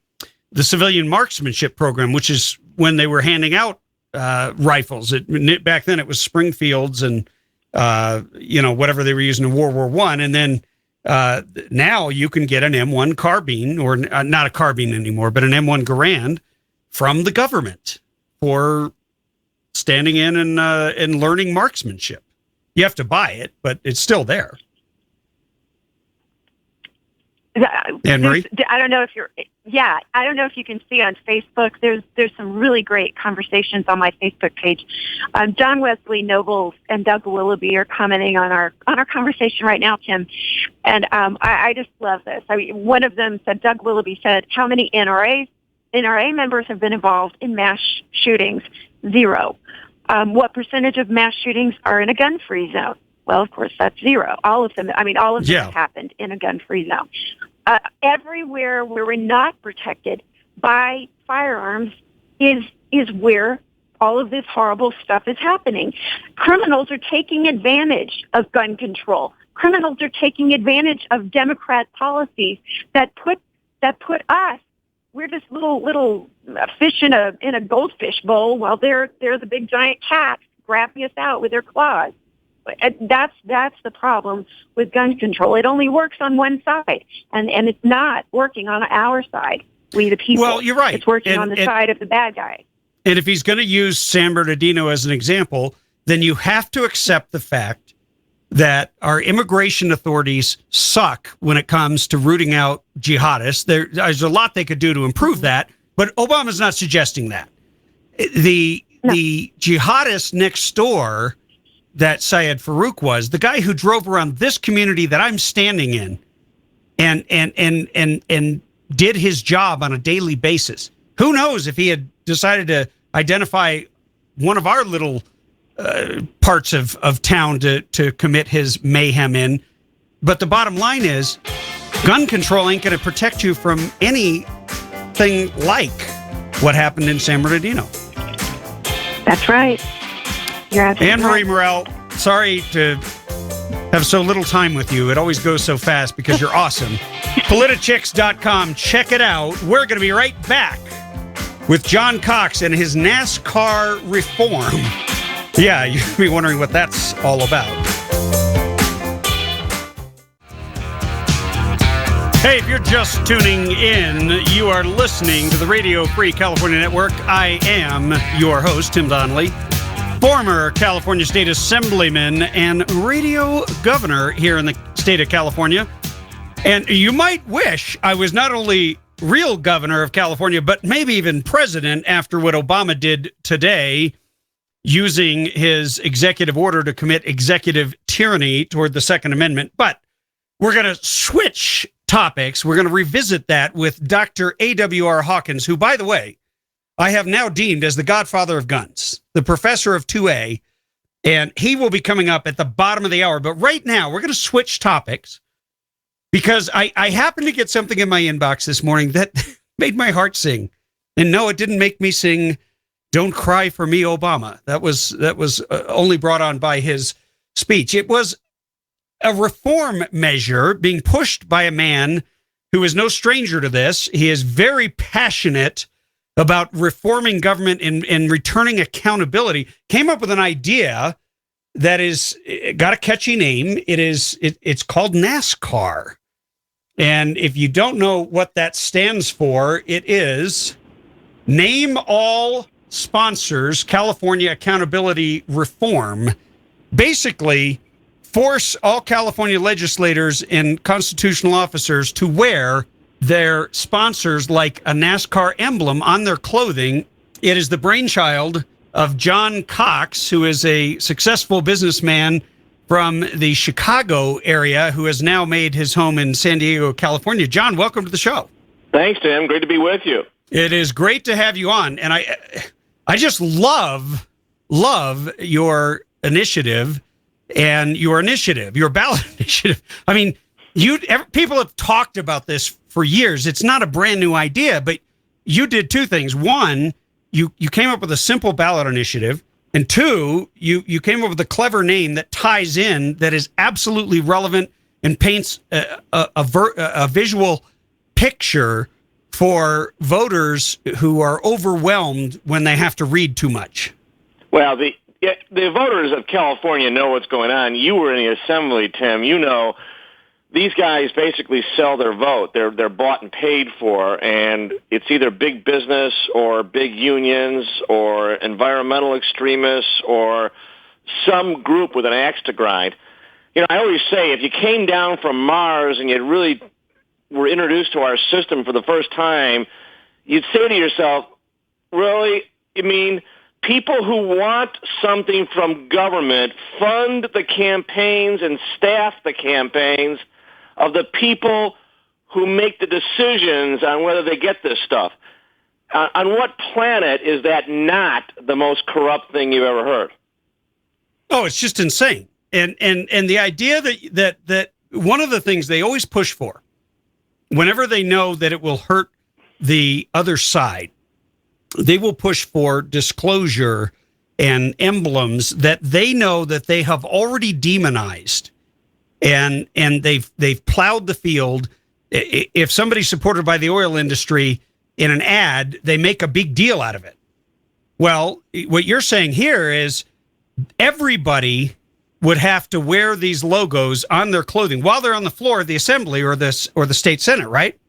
civilian marksmanship program, which is when they were handing out rifles. Back then it was Springfields and whatever they were using in World War I, and then now you can get an M1 carbine, or not a carbine anymore, but an M1 Garand from the government for standing in and learning marksmanship. You have to buy it, but it's still there. Anne-Marie?
I don't know if you can see on Facebook. There's some really great conversations on my Facebook page. John Wesley Nobles and Doug Willoughby are commenting on our conversation right now, Tim, and I just love this. I mean, one of them said, Doug Willoughby said, how many NRA members have been involved in mass shootings? 0. What percentage of mass shootings are in a gun-free zone? Well, of course, that's 0. All of them have happened in a gun-free zone. Everywhere where we're not protected by firearms is where all of this horrible stuff is happening. Criminals are taking advantage of gun control. Criminals are taking advantage of Democrat policies that put us. We're just little fish in a goldfish bowl while they're the big giant cats grabbing us out with their claws. That's the problem with gun control. It only works on one side, and it's not working on our side. We the people.
Well, you're right.
It's working on the side of the bad guy.
And if he's going to use San Bernardino as an example, then you have to accept the fact that our immigration authorities suck when it comes to rooting out jihadists. There's a lot they could do to improve that, but Obama's not suggesting that. The jihadist next door that Syed Farouk was, the guy who drove around this community that I'm standing in and did his job on a daily basis. Who knows if he had decided to identify one of our little parts of town to commit his mayhem in. But the bottom line is gun control ain't going to protect you from anything like what happened in San Bernardino.
That's right. You're absolutely
Anne Marie
right.
Morel, sorry to have so little time with you. It always goes so fast because you're awesome. Politichicks.com. Check it out. We're going to be right back with John Cox and his NASCAR reform. Yeah, you'll be wondering what that's all about. Hey, if you're just tuning in, you are listening to the Radio Free California Network. I am your host, Tim Donnelly, former California State Assemblyman and radio governor here in the state of California. And you might wish I was not only real governor of California, but maybe even president after what Obama did today, using his executive order to commit executive tyranny toward the Second Amendment. But we're going to switch topics. We're going to revisit that with Dr. A.W.R. Hawkins, who, by the way, I have now deemed as the godfather of guns, the professor of 2A, and he will be coming up at the bottom of the hour. But right now, we're going to switch topics because I happened to get something in my inbox this morning that made my heart sing. And no, it didn't make me sing "Don't Cry for Me, Obama." That was only brought on by his speech. It was a reform measure being pushed by a man who is no stranger to this. He is very passionate about reforming government and returning accountability. Came up with an idea that is got a catchy name. It's called NASCAR. And if you don't know what that stands for, it is Name All Sponsors California Accountability Reform. Basically, force all California legislators and constitutional officers to wear their sponsors like a NASCAR emblem on their clothing. It is the brainchild of John Cox, who is a successful businessman from the Chicago area who has now made his home in San Diego, California. John, welcome to the show.
Thanks, Tim. Great to be with you.
It is great to have you on. And I just love your initiative and your ballot initiative. I mean, people have talked about this for years. It's not a brand new idea, but you did two things. One, you came up with a simple ballot initiative. And two, you came up with a clever name that ties in, that is absolutely relevant and paints a visual picture for voters who are overwhelmed when they have to read too much.
Well, the voters of California know what's going on. You were in the assembly, Tim. You know, these guys basically sell their vote. They're bought and paid for, and it's either big business or big unions or environmental extremists or some group with an axe to grind. You know, I always say if you came down from Mars and you really were introduced to our system for the first time, you'd say to yourself, really? You mean people who want something from government fund the campaigns and staff the campaigns of the people who make the decisions on whether they get this stuff? On what planet is that not the most corrupt thing you've ever heard?
Oh, it's just insane. And the idea that one of the things they always push for, whenever they know that it will hurt the other side, they will push for disclosure and emblems that they know that they have already demonized. And they've plowed the field. If somebody's supported by the oil industry in an ad, they make a big deal out of it. Well, what you're saying here is everybody would have to wear these logos on their clothing while they're on the floor of the assembly or the state senate, right?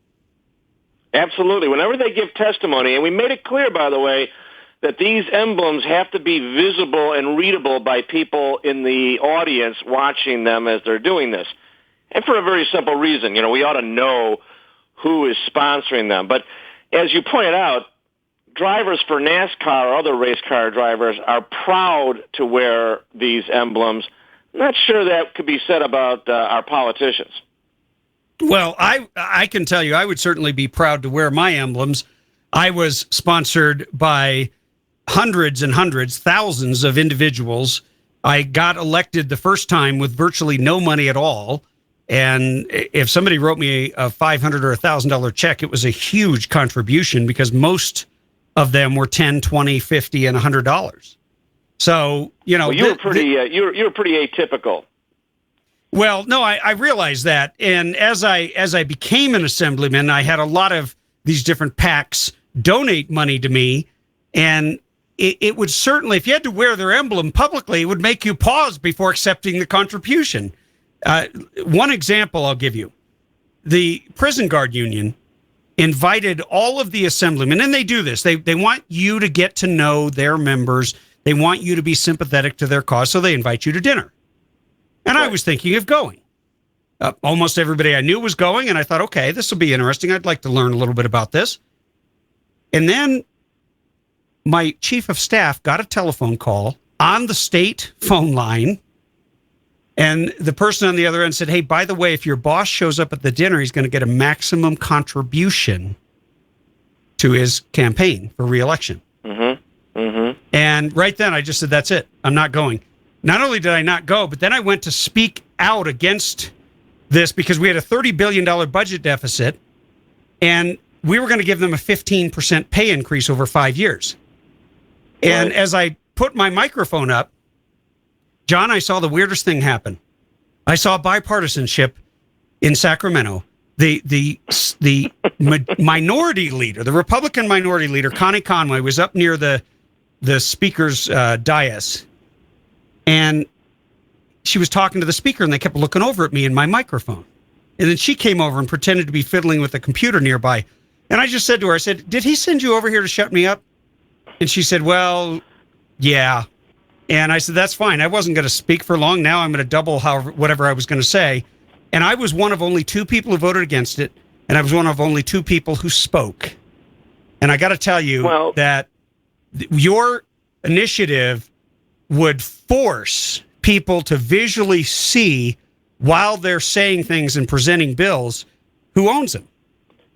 Absolutely. Whenever they give testimony, and we made it clear, by the way, that these emblems have to be visible and readable by people in the audience watching them as they're doing this. And for a very simple reason, you know, we ought to know who is sponsoring them. But as you pointed out, drivers for NASCAR or other race car drivers are proud to wear these emblems. I'm not sure that could be said about our politicians.
Well, I can tell you, I would certainly be proud to wear my emblems. I was sponsored by hundreds and hundreds, thousands of individuals. I got elected the first time with virtually no money at all. And if somebody wrote me a $500 or $1,000 check, it was a huge contribution because most of them were $10, $20, $50, and $100. So,
well, you were pretty atypical.
Well, no, I realized that, and as I became an assemblyman, I had a lot of these different PACs donate money to me, and it would certainly, if you had to wear their emblem publicly, it would make you pause before accepting the contribution. One example I'll give you. The Prison Guard Union invited all of the assemblymen, and they do this. They want you to get to know their members. They want you to be sympathetic to their cause, so they invite you to dinner. And I was thinking of going. Almost everybody I knew was going, and I thought, okay, this will be interesting. I'd like to learn a little bit about this. And then my chief of staff got a telephone call on the state phone line, and the person on the other end said, hey, by the way, if your boss shows up at the dinner, he's going to get a maximum contribution to his campaign for re-election. Mm-hmm. Mm-hmm. And right then I just said, that's it. I'm not going. Not only did I not go, but then I went to speak out against this because we had a $30 billion budget deficit, and we were going to give them a 15% pay increase over 5 years. And as I put my microphone up, John, I saw the weirdest thing happen. I saw bipartisanship in Sacramento. The minority leader, the Republican minority leader, Connie Conway, was up near the speaker's dais. And she was talking to the speaker, and they kept looking over at me in my microphone. And then she came over and pretended to be fiddling with the computer nearby. And I just said to her, I said, did he send you over here to shut me up? And she said, well, yeah. And I said, that's fine. I wasn't going to speak for long. Now I'm going to double whatever I was going to say. And I was one of only 2 people who voted against it. And I was one of only 2 people who spoke. And I got to tell you that your initiative would force people to visually see while they're saying things and presenting bills who owns them.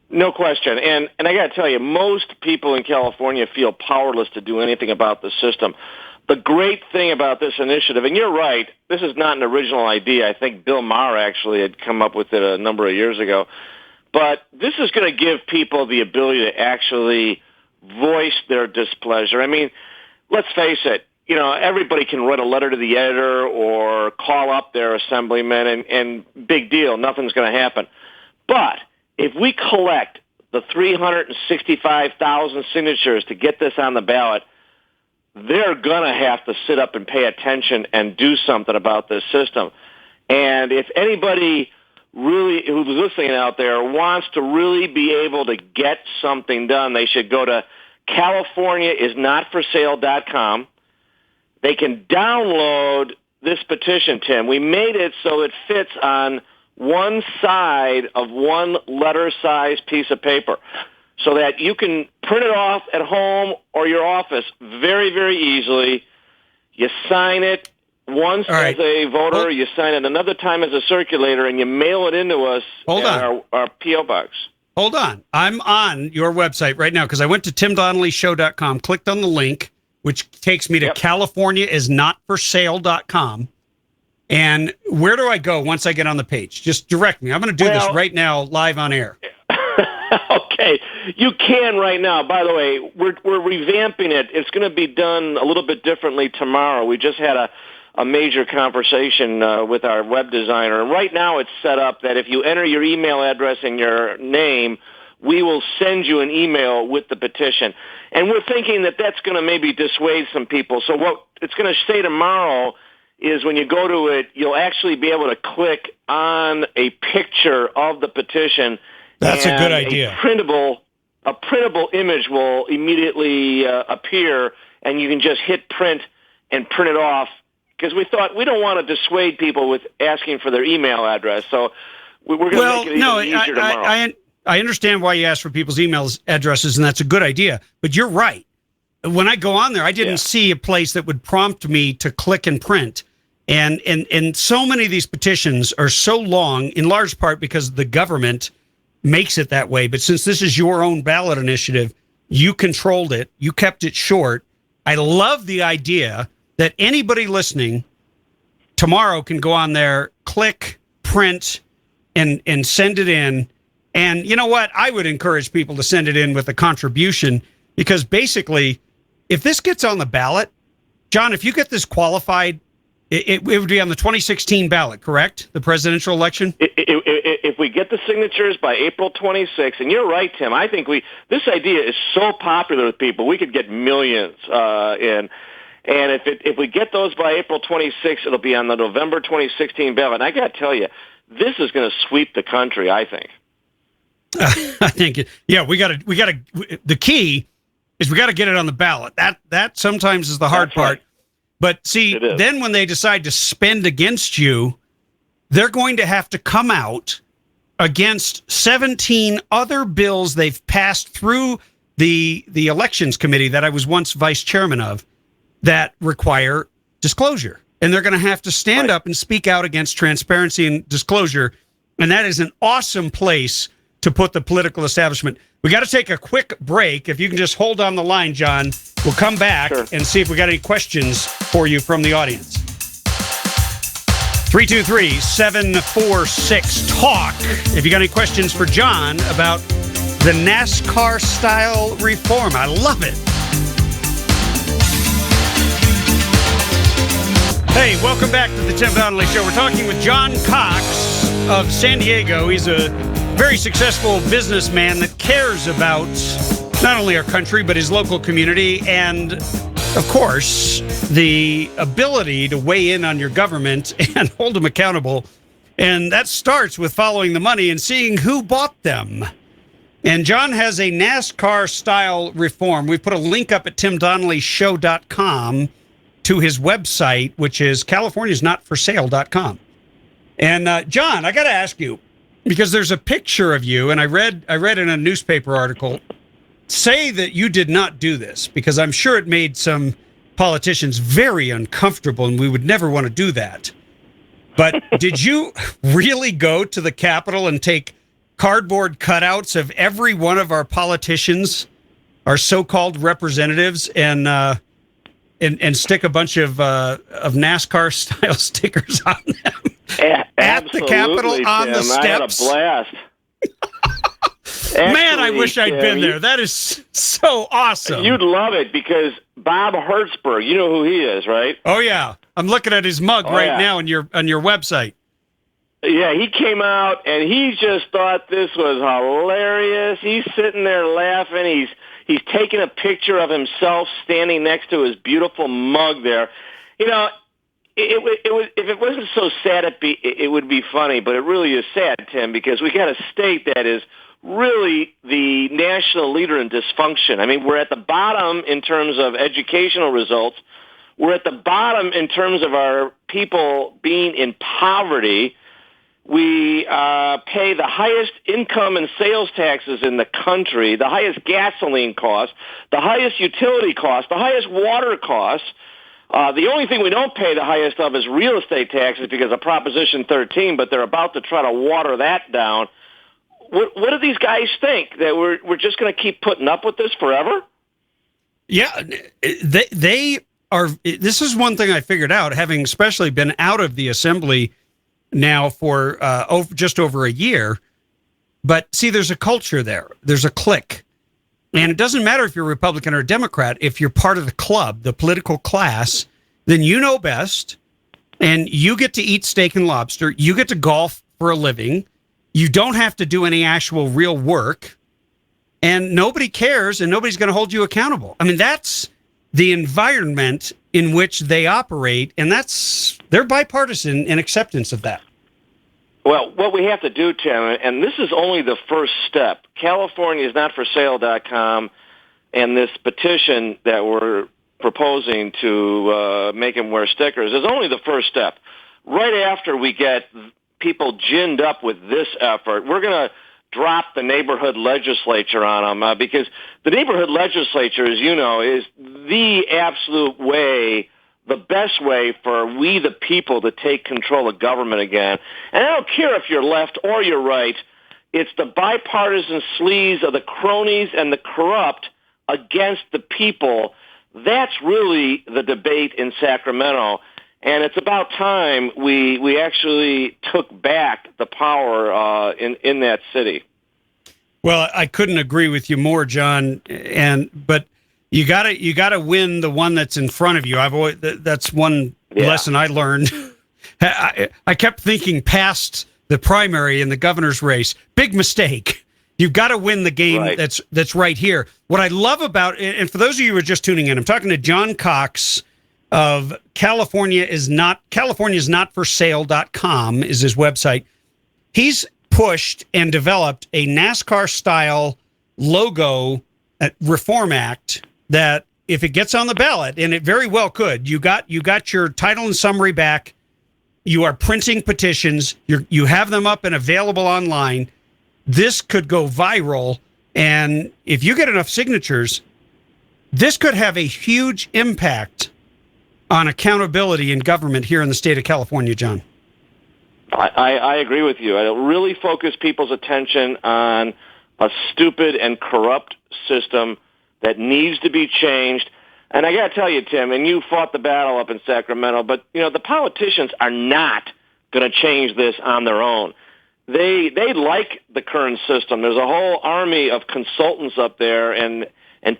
No question. And I got to tell you, most people in California feel powerless to do anything about the system. The great thing about this initiative, and you're right, this is not an original idea. I think Bill Maher actually had come up with it a number of years ago. But this is going to give people the ability to actually voice their displeasure. I mean, let's face it. You know, everybody can write a letter to the editor or call up their assemblyman, and big deal, nothing's going to happen. But if we collect the 365,000 signatures to get this on the ballot, they're going to have to sit up and pay attention and do something about this system. And if anybody really who's listening out there wants to really be able to get something done, they should go to CaliforniaIsNotForSale.com. They can download this petition, Tim. We made it so it fits on one side of one letter-sized piece of paper so that you can print it off at home or your office very, very easily. You sign it once as a voter, you sign it another time as a circulator, and you mail it into us at our P.O. Box.
Hold on. I'm on your website right now because I went to TimDonnellyShow.com, clicked on the link, which takes me to CaliforniaIsNotForSale.com. And where do I go once I get on the page? Just direct me. I'm going to do this right now live on air.
Okay. You can right now. By the way, we're revamping it. It's going to be done a little bit differently tomorrow. We just had a major conversation with our web designer. And right now it's set up that if you enter your email address and your name, we will send you an email with the petition. And we're thinking that that's going to maybe dissuade some people. So what it's going to say tomorrow is when you go to it, you'll actually be able to click on a picture of the petition.
That's a good idea.
A printable image will immediately appear, and you can just hit print and print it off. Because we thought we don't want to dissuade people with asking for their email address. So we're going to make it even easier tomorrow.
I understand why you ask for people's email addresses, and that's a good idea. But you're right. When I go on there, I didn't see a place that would prompt me to click and print. And so many of these petitions are so long, in large part because the government makes it that way. But since this is your own ballot initiative, you controlled it. You kept it short. I love the idea that anybody listening tomorrow can go on there, click, print, and send it in. And you know what? I would encourage people to send it in with a contribution. because basically, if this gets on the ballot, John, if you get this qualified, it would be on the 2016 ballot, correct? The presidential election?
If we get the signatures by April 26th, and you're right, Tim, I think this idea is so popular with people, we could get millions in. And if we get those by April 26th, it'll be on the November 2016 ballot. And I got to tell you, this is going to sweep the country, I think.
I think, we got to, the key is we got to get it on the ballot. That sometimes is the hard part. Right. But see, then when they decide to spend against you, they're going to have to come out against 17 other bills they've passed through the elections committee that I was once vice chairman of that require disclosure. And they're going to have to stand up and speak out against transparency and disclosure. And that is an awesome place to put the political establishment. We got to take a quick break. If you can just hold on the line, John, we'll come back and see if we got any questions for you from the audience. 323-746-TALK. If you got any questions for John about the NASCAR style reform, I love it. Hey, welcome back to the Tim Donnelly Show. We're talking with John Cox of San Diego. He's a very successful businessman that cares about not only our country, but his local community and, of course, the ability to weigh in on your government and hold them accountable. And that starts with following the money and seeing who bought them. And John has a NASCAR-style reform. We put a link up at timdonnellyshow.com to his website, which is californiasnotforsale.com. And John, I got to ask you, because there's a picture of you, and I read in a newspaper article, say that you did not do this, because I'm sure it made some politicians very uncomfortable, and we would never want to do that. But did you really go to the Capitol and take cardboard cutouts of every one of our politicians, our so-called representatives, and stick a bunch of NASCAR-style stickers on them at the Capitol on the steps? I had a blast.
Actually,
man, I wish I'd been there. That is so awesome.
You'd love it because Bob Hertzberg, you know who he is, right?
Oh yeah, I'm looking at his mug now on your website.
Yeah, he came out and he just thought this was hilarious. He's sitting there laughing. He's taking a picture of himself standing next to his beautiful mug there. You know, it was, if it wasn't so sad, it would be funny, but it really is sad, Tim, because we got a state that is really the national leader in dysfunction. I mean, we're at the bottom in terms of educational results. We're at the bottom in terms of our people being in poverty. We pay the highest income and sales taxes in the country, the highest gasoline costs, the highest utility costs, the highest water costs. The only thing we don't pay the highest of is real estate taxes because of Proposition 13, but they're about to try to water that down. What do these guys think? That we're just going to keep putting up with this forever?
Yeah, they are. This is one thing I figured out, having especially been out of the assembly now for just over a year. But see, there's a culture there. There's a clique. And it doesn't matter if you're Republican or Democrat. If you're part of the club, the political class, then you know best. And you get to eat steak and lobster. You get to golf for a living. You don't have to do any actual real work. And nobody cares, and nobody's going to hold you accountable. I mean, that's the environment in which they operate, and they're bipartisan in acceptance of that.
Well, what we have to do, Tim, and this is only the first step, CaliforniaSNotForSale.com and this petition that we're proposing to make them wear stickers is only the first step. Right after we get people ginned up with this effort, we're going to drop the neighborhood legislature on them because the neighborhood legislature, as you know, is the absolute way, the best way for we the people to take control of government again. And I don't care if you're left or you're right. It's the bipartisan sleaze of the cronies and the corrupt against the people. That's really the debate in Sacramento. And it's about time we actually took back the power in that city.
Well, I couldn't agree with you more, John. But you gotta win the one that's in front of you. That's one lesson I learned. I kept thinking past the primary and the governor's race. Big mistake. You've got to win the game that's right here. What I love about it, and for those of you who are just tuning in, I'm talking to John Cox of California's not for sale.com is his website. He's pushed and developed a NASCAR-style logo reform act that, if it gets on the ballot, and it very well could, you got your title and summary back. You are printing petitions. You have them up and available online. This could go viral, and if you get enough signatures, this could have a huge impact on accountability in government here in the state of California, John.
I agree with you. It'll really focus people's attention on a stupid and corrupt system that needs to be changed. And I got to tell you, Tim, and you fought the battle up in Sacramento, but the politicians are not going to change this on their own. They like the current system. There's a whole army of consultants up there and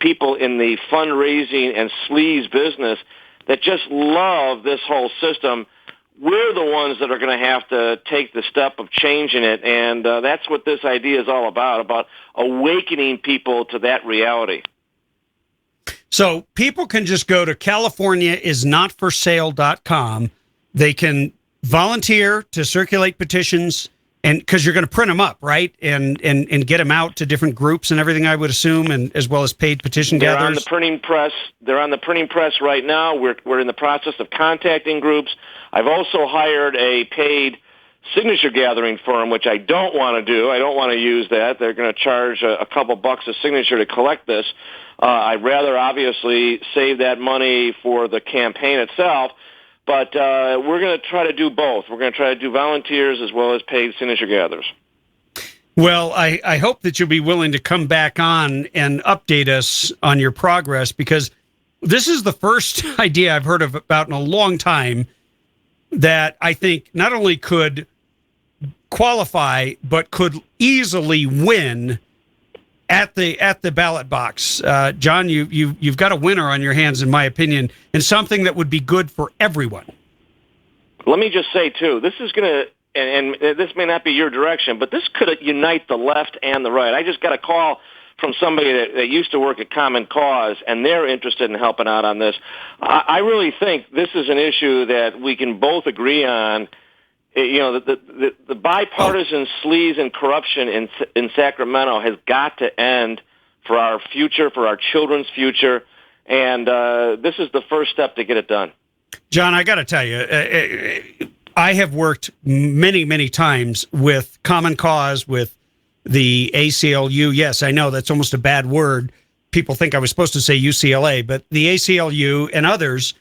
people in the fundraising and sleaze business that just love this whole system. We're the ones that are going to have to take the step of changing it, and that's what this idea is all about awakening people to that reality.
So people can just go to CaliforniaIsNotForSale.com. They can volunteer to circulate petitions, and because you're going to print them up, right, and get them out to different groups and everything, I would assume, and as well as paid petition gatherers.
They're on the printing press. They're on the printing press right now. We're in the process of contacting groups. I've also hired a paid signature gathering firm, which I don't want to do. I don't want to use that. They're going to charge a couple bucks a signature to collect this. I'd rather obviously save that money for the campaign itself. But we're going to try to do both. We're going to try to do volunteers as well as paid signature gatherers.
Well, I hope that you'll be willing to come back on and update us on your progress, because this is the first idea I've heard about in a long time that I think not only could qualify, but could easily win at the ballot box. John, you've got a winner on your hands, in my opinion, and something that would be good for everyone.
Let me just say, too, this is going to, and this may not be your direction, but this could unite the left and the right. I just got a call from somebody that used to work at Common Cause, and they're interested in helping out on this. I really think this is an issue that we can both agree on. The bipartisan sleaze and corruption in Sacramento has got to end for our future, for our children's future, and this is the first step to get it done.
John, I got to tell you, I have worked many, many times with Common Cause, with the ACLU. Yes, I know that's almost a bad word. People think I was supposed to say UCLA, but the ACLU and others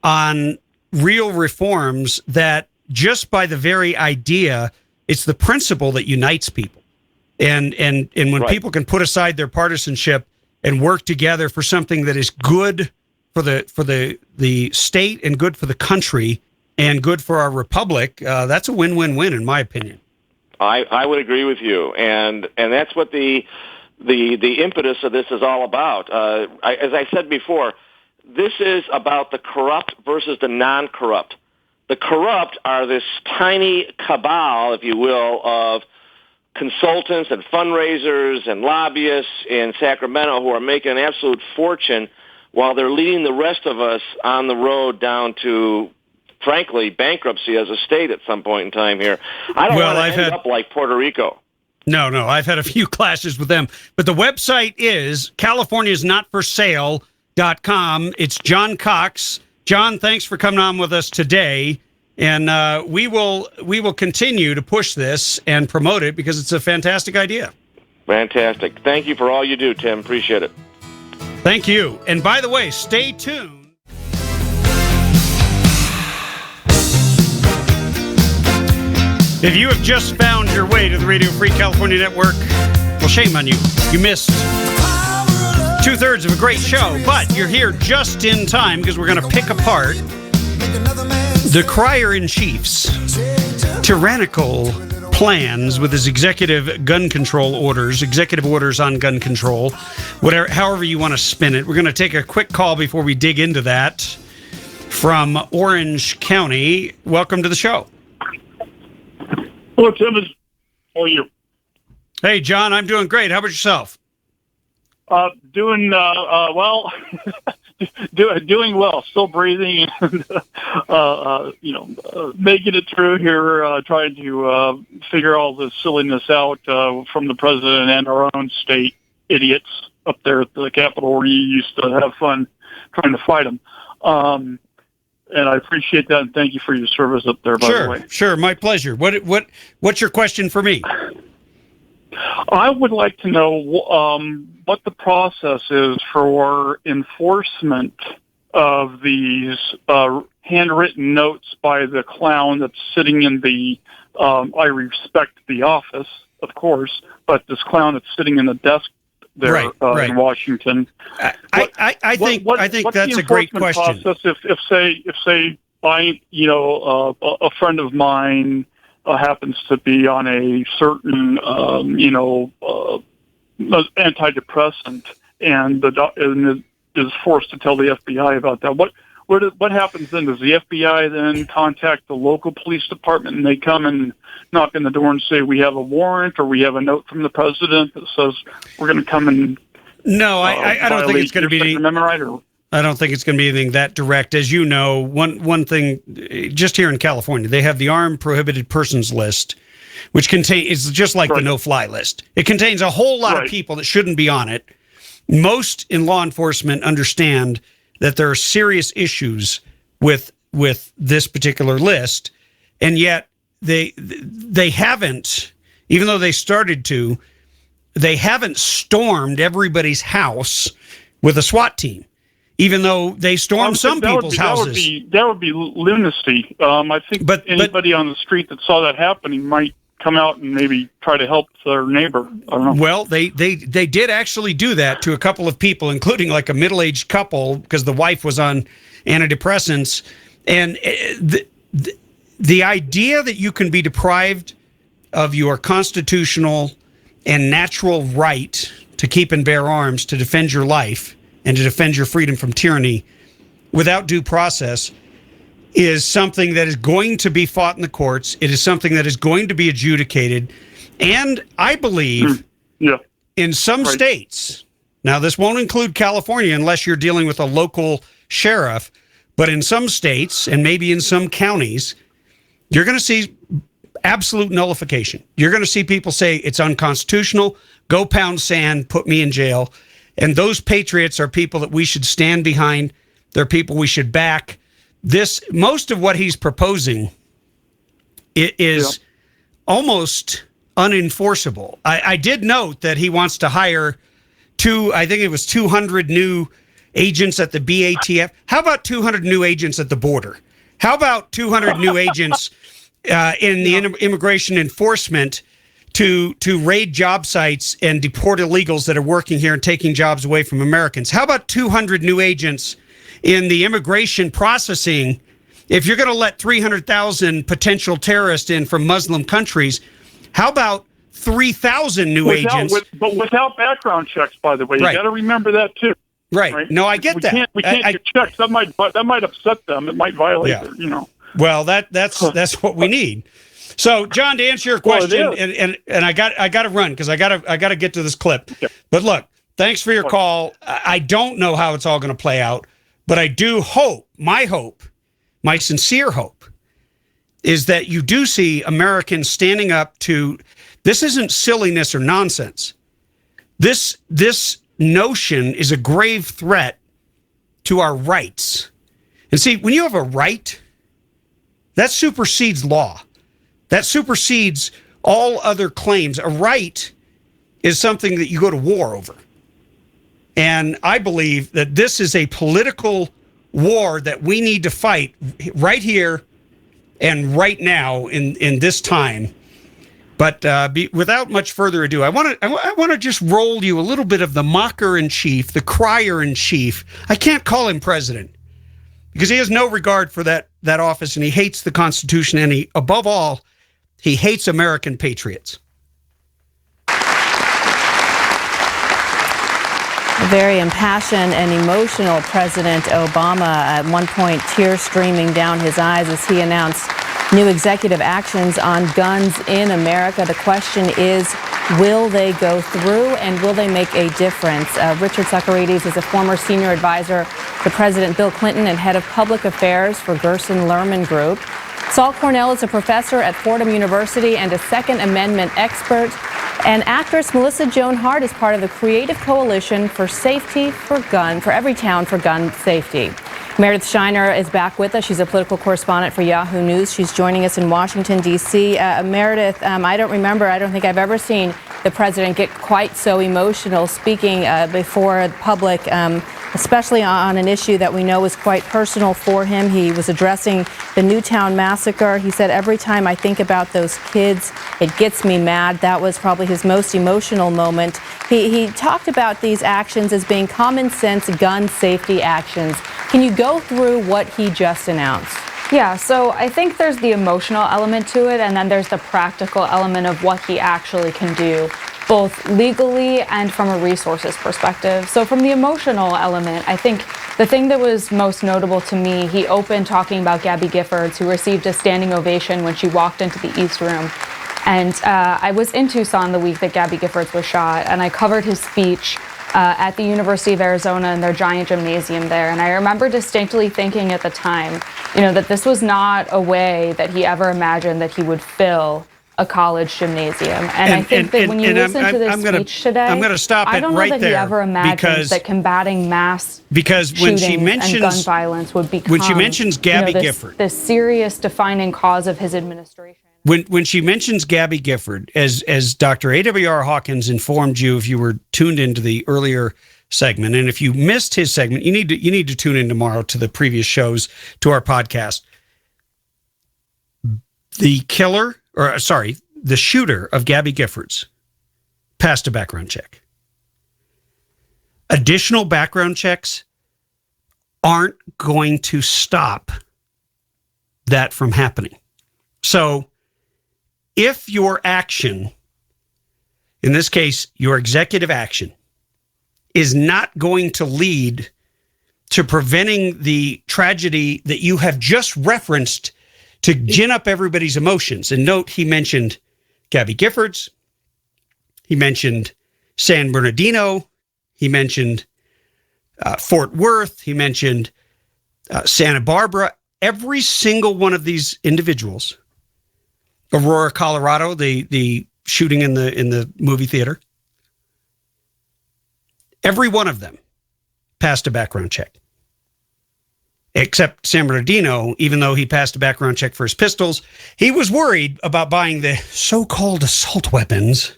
on real reforms that just by the very idea, it's the principle that unites people. And when people can put aside their partisanship and work together for something that is good for the state and good for the country and good for our republic, that's a win-win-win, in my opinion.
I would agree with you, and that's what the impetus of this is all about. As I said before, this is about the corrupt versus the non-corrupt. The corrupt are this tiny cabal, if you will, of consultants and fundraisers and lobbyists in Sacramento who are making an absolute fortune while they're leading the rest of us on the road down to, frankly, bankruptcy as a state at some point in time here. I don't want to end up like Puerto Rico.
No, I've had a few clashes with them. But the website is CaliforniaIsNotForSale.com. It's John Cox. John, thanks for coming on with us today. And we will continue to push this and promote it because it's a fantastic idea.
Fantastic. Thank you for all you do, Tim. Appreciate it.
Thank you. And by the way, stay tuned. If you have just found your way to the Radio Free California Network, well, shame on you. You missed 2/3 of a great show, but you're here just in time because we're going to pick apart the Crier-in-Chief's tyrannical plans with his executive gun control orders, executive orders on gun control, whatever, however you want to spin it. We're going to take a quick call before we dig into that from Orange County. Welcome to the show.
Hello, Tim. How are you?
Hey, John, I'm doing great. How about yourself?
Doing well. Doing well. Still breathing, and making it through here. Trying to figure all this silliness out from the president and our own state idiots up there at the Capitol, where you used to have fun trying to fight them. And I appreciate that, and thank you for your service up there. By the way,
sure, my pleasure. What's your question for me?
I would like to know what the process is for enforcement of these handwritten notes by the clown that's sitting in the, I respect the office, of course, but this clown that's sitting in the desk there in Washington.
I think that's a great question.
Process if say I, a friend of mine happens to be on a certain, antidepressant, and is forced to tell the FBI about that. What happens then? Does the FBI then contact the local police department, and they come and knock on the door and say, we have a warrant, or we have a note from the president that says we're going to come and
No, I don't think it's going to be I don't think it's going to be anything that direct. As you know, one thing, just here in California, they have the Armed Prohibited Persons List, which is just like the no-fly list. It contains a whole lot of people that shouldn't be on it. Most in law enforcement understand that there are serious issues with this particular list, and yet they haven't, even though they started to, they haven't stormed everybody's house with a SWAT team. Even though they stormed some people's houses.
That would be lunacy. I think anybody on the street that saw that happening might come out and maybe try to help their neighbor. I don't know.
Well, they did actually do that to a couple of people, including like a middle-aged couple, because the wife was on antidepressants. And the idea that you can be deprived of your constitutional and natural right to keep and bear arms to defend your life and to defend your freedom from tyranny without due process is something that is going to be fought in the courts. It is something that is going to be adjudicated. And I believe in some states, now this won't include California unless you're dealing with a local sheriff, but in some states and maybe in some counties, you're going to see absolute nullification. You're going to see people say it's unconstitutional, go pound sand, put me in jail. And those patriots are people that we should stand behind. They're people we should back. Most of what he's proposing is almost unenforceable. I did note that he wants to hire 200 new agents at the BATF. How about 200 new agents at the border? How about 200 new agents in the immigration enforcement to raid job sites and deport illegals that are working here and taking jobs away from Americans? How about 200 new agents in the immigration processing? If you're going to let 300,000 potential terrorists in from Muslim countries, how about 3,000 new agents?
But without background checks, by the way. You got to remember that, too.
Right. No, I get that.
We can't get checks. That might upset them. It might violate their,
Well, that's what we need. So, John, to answer your question, and I got to run because I got to get to this clip. Okay. But look, thanks for your call. I don't know how it's all going to play out, but I do hope, my sincere hope, is that you do see Americans standing up to. This isn't silliness or nonsense. This notion is a grave threat to our rights. And see, when you have a right, that supersedes law. That supersedes all other claims. A right is something that you go to war over. And I believe that this is a political war that we need to fight right here and right now in this time. But without much further ado, I want to just roll you a little bit of the mocker-in-chief, the crier-in-chief. I can't call him president because he has no regard for that office, and he hates the Constitution, and he, above all, He hates American patriots.
A very impassioned and emotional President Obama, at one point tears streaming down his eyes as he announced new executive actions on guns in America. The question is, will they go through and will they make a difference? Richard Socarides is a former senior advisor to President Bill Clinton and head of public affairs for Gerson Lerman Group. Saul Cornell is a professor at Fordham University and a Second Amendment expert. And actress Melissa Joan Hart is part of the Creative Coalition for Safety for Every Town for Gun Safety. Meredith Shiner is back with us. She's a political correspondent for Yahoo News. She's joining us in Washington, D.C. Meredith, I don't think I've ever seen the president get quite so emotional speaking before the public, especially on an issue that we know is quite personal for him. He was addressing the Newtown massacre. He said, every time I think about those kids, it gets me mad. That was probably his most emotional moment. He talked about these actions as being common sense gun safety actions. Can you go through what he just announced?
Yeah, so I think there's the emotional element to it, and then there's the practical element of what he actually can do, both legally and from a resources perspective. So from the emotional element, I think the thing that was most notable to me, he opened talking about Gabby Giffords, who received a standing ovation when she walked into the East Room. And I was in Tucson the week that Gabby Giffords was shot, and I covered his speech at the University of Arizona in their giant gymnasium there. And I remember distinctly thinking at the time, that this was not a way that he ever imagined that he would fill a college gymnasium. And I think that when you listen to this speech today,
I'm going to stop it right there.
I don't know that he ever imagined that combating mass shootings and gun violence would become,
when she mentions Gabby Gifford,
the serious defining cause of his administration.
When she mentions Gabby Gifford, as Dr. A.W.R. Hawkins informed you, if you were tuned into the earlier segment, and if you missed his segment, you need to tune in tomorrow to the previous shows, to our podcast. The shooter of Gabby Giffords passed a background check. Additional background checks aren't going to stop that from happening. So if your action, in this case, your executive action, is not going to lead to preventing the tragedy that you have just referenced to gin up everybody's emotions. And note, he mentioned Gabby Giffords. He mentioned San Bernardino. He mentioned Fort Worth. He mentioned Santa Barbara. Every single one of these individuals, Aurora, Colorado, the shooting in the movie theater, every one of them passed a background check. Except San Bernardino, even though he passed a background check for his pistols, he was worried about buying the so-called assault weapons.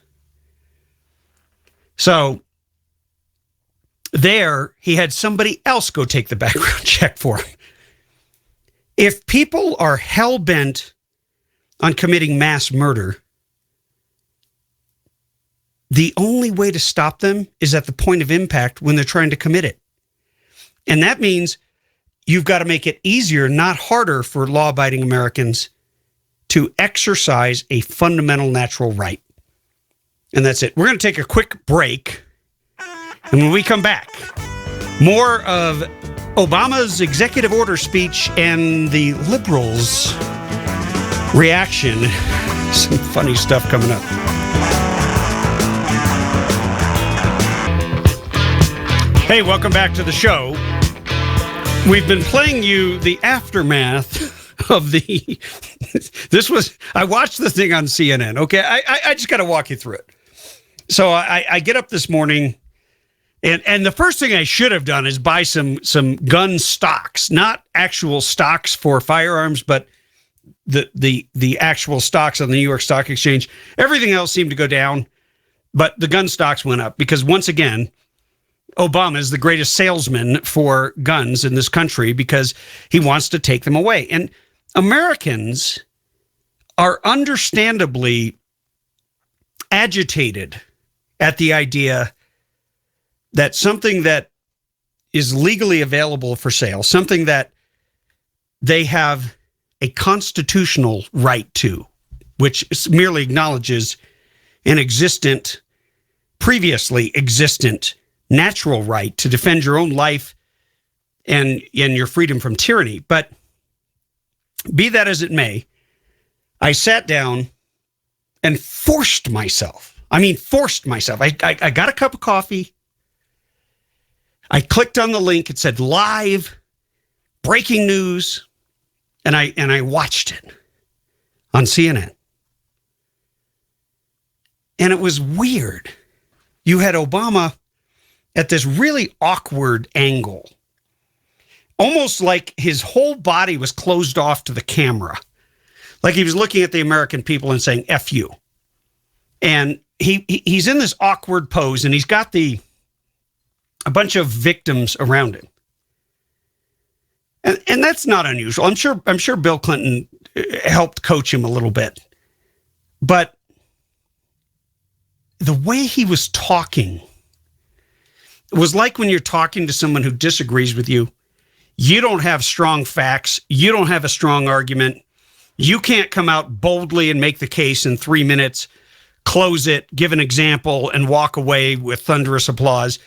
So there, he had somebody else go take the background check for him. If people are hell-bent on committing mass murder, the only way to stop them is at the point of impact when they're trying to commit it. And that means you've got to make it easier, not harder, for law-abiding Americans to exercise a fundamental natural right. And that's it. We're going to take a quick break. And when we come back, more of Obama's executive order speech and the liberals' reaction. Some funny stuff coming up. Hey, welcome back to the show. We've been playing you the aftermath of the... I watched the thing on CNN, okay? I just got to walk you through it. So I get up this morning, and the first thing I should have done is buy some gun stocks, not actual stocks for firearms, but the actual stocks on the New York Stock Exchange. Everything else seemed to go down, but the gun stocks went up because, once again, Obama is the greatest salesman for guns in this country because he wants to take them away. And Americans are understandably agitated at the idea that something that is legally available for sale, something that they have a constitutional right to, which merely acknowledges an previously existent natural right to defend your own life and your freedom from tyranny. But be that as it may, I sat down and forced myself. I got a cup of coffee. I clicked on the link. It said live, breaking news, and I watched it on CNN. And it was weird. You had Obama at this really awkward angle, almost like his whole body was closed off to the camera, like he was looking at the American people and saying, F you. And he's in this awkward pose, and he's got a bunch of victims around him. And that's not unusual. I'm sure Bill Clinton helped coach him a little bit. But the way he was talking was like when you're talking to someone who disagrees with you. You don't have strong facts. You don't have a strong argument. You can't come out boldly and make the case in 3 minutes, close it, give an example, and walk away with thunderous applause.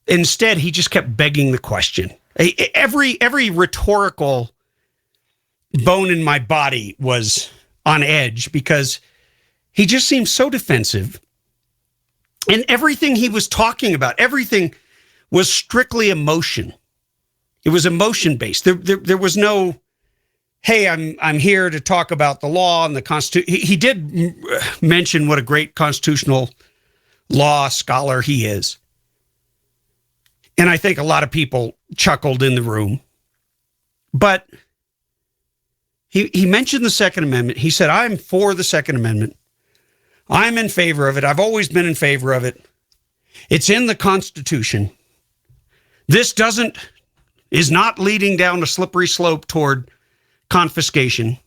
Instead, he just kept begging the question. Every rhetorical bone in my body was on edge because he just seemed so defensive. And everything he was talking about, everything was strictly emotion. It was emotion-based. There was no, hey, I'm here to talk about the law and the Constitution. He did mention what a great constitutional law scholar he is. And I think a lot of people chuckled in the room. But he mentioned the Second Amendment. He said, I'm for the Second Amendment. I'm in favor of it. I've always been in favor of it. It's in the Constitution. This is not leading down a slippery slope toward confiscation.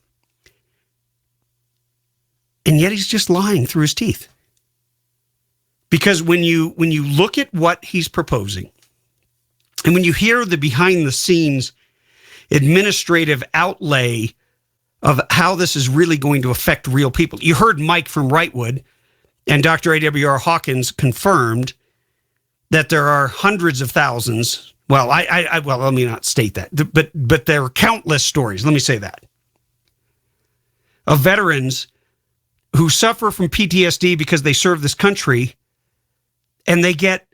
And yet he's just lying through his teeth. Because when you look at what he's proposing, and when you hear the behind the scenes administrative outlay of how this is really going to affect real people. You heard Mike from Wrightwood, and Dr. A.W.R. Hawkins confirmed that there are hundreds of thousands. Well, well, let me not state that, but there are countless stories. Let me say that of veterans who suffer from PTSD because they serve this country, and they get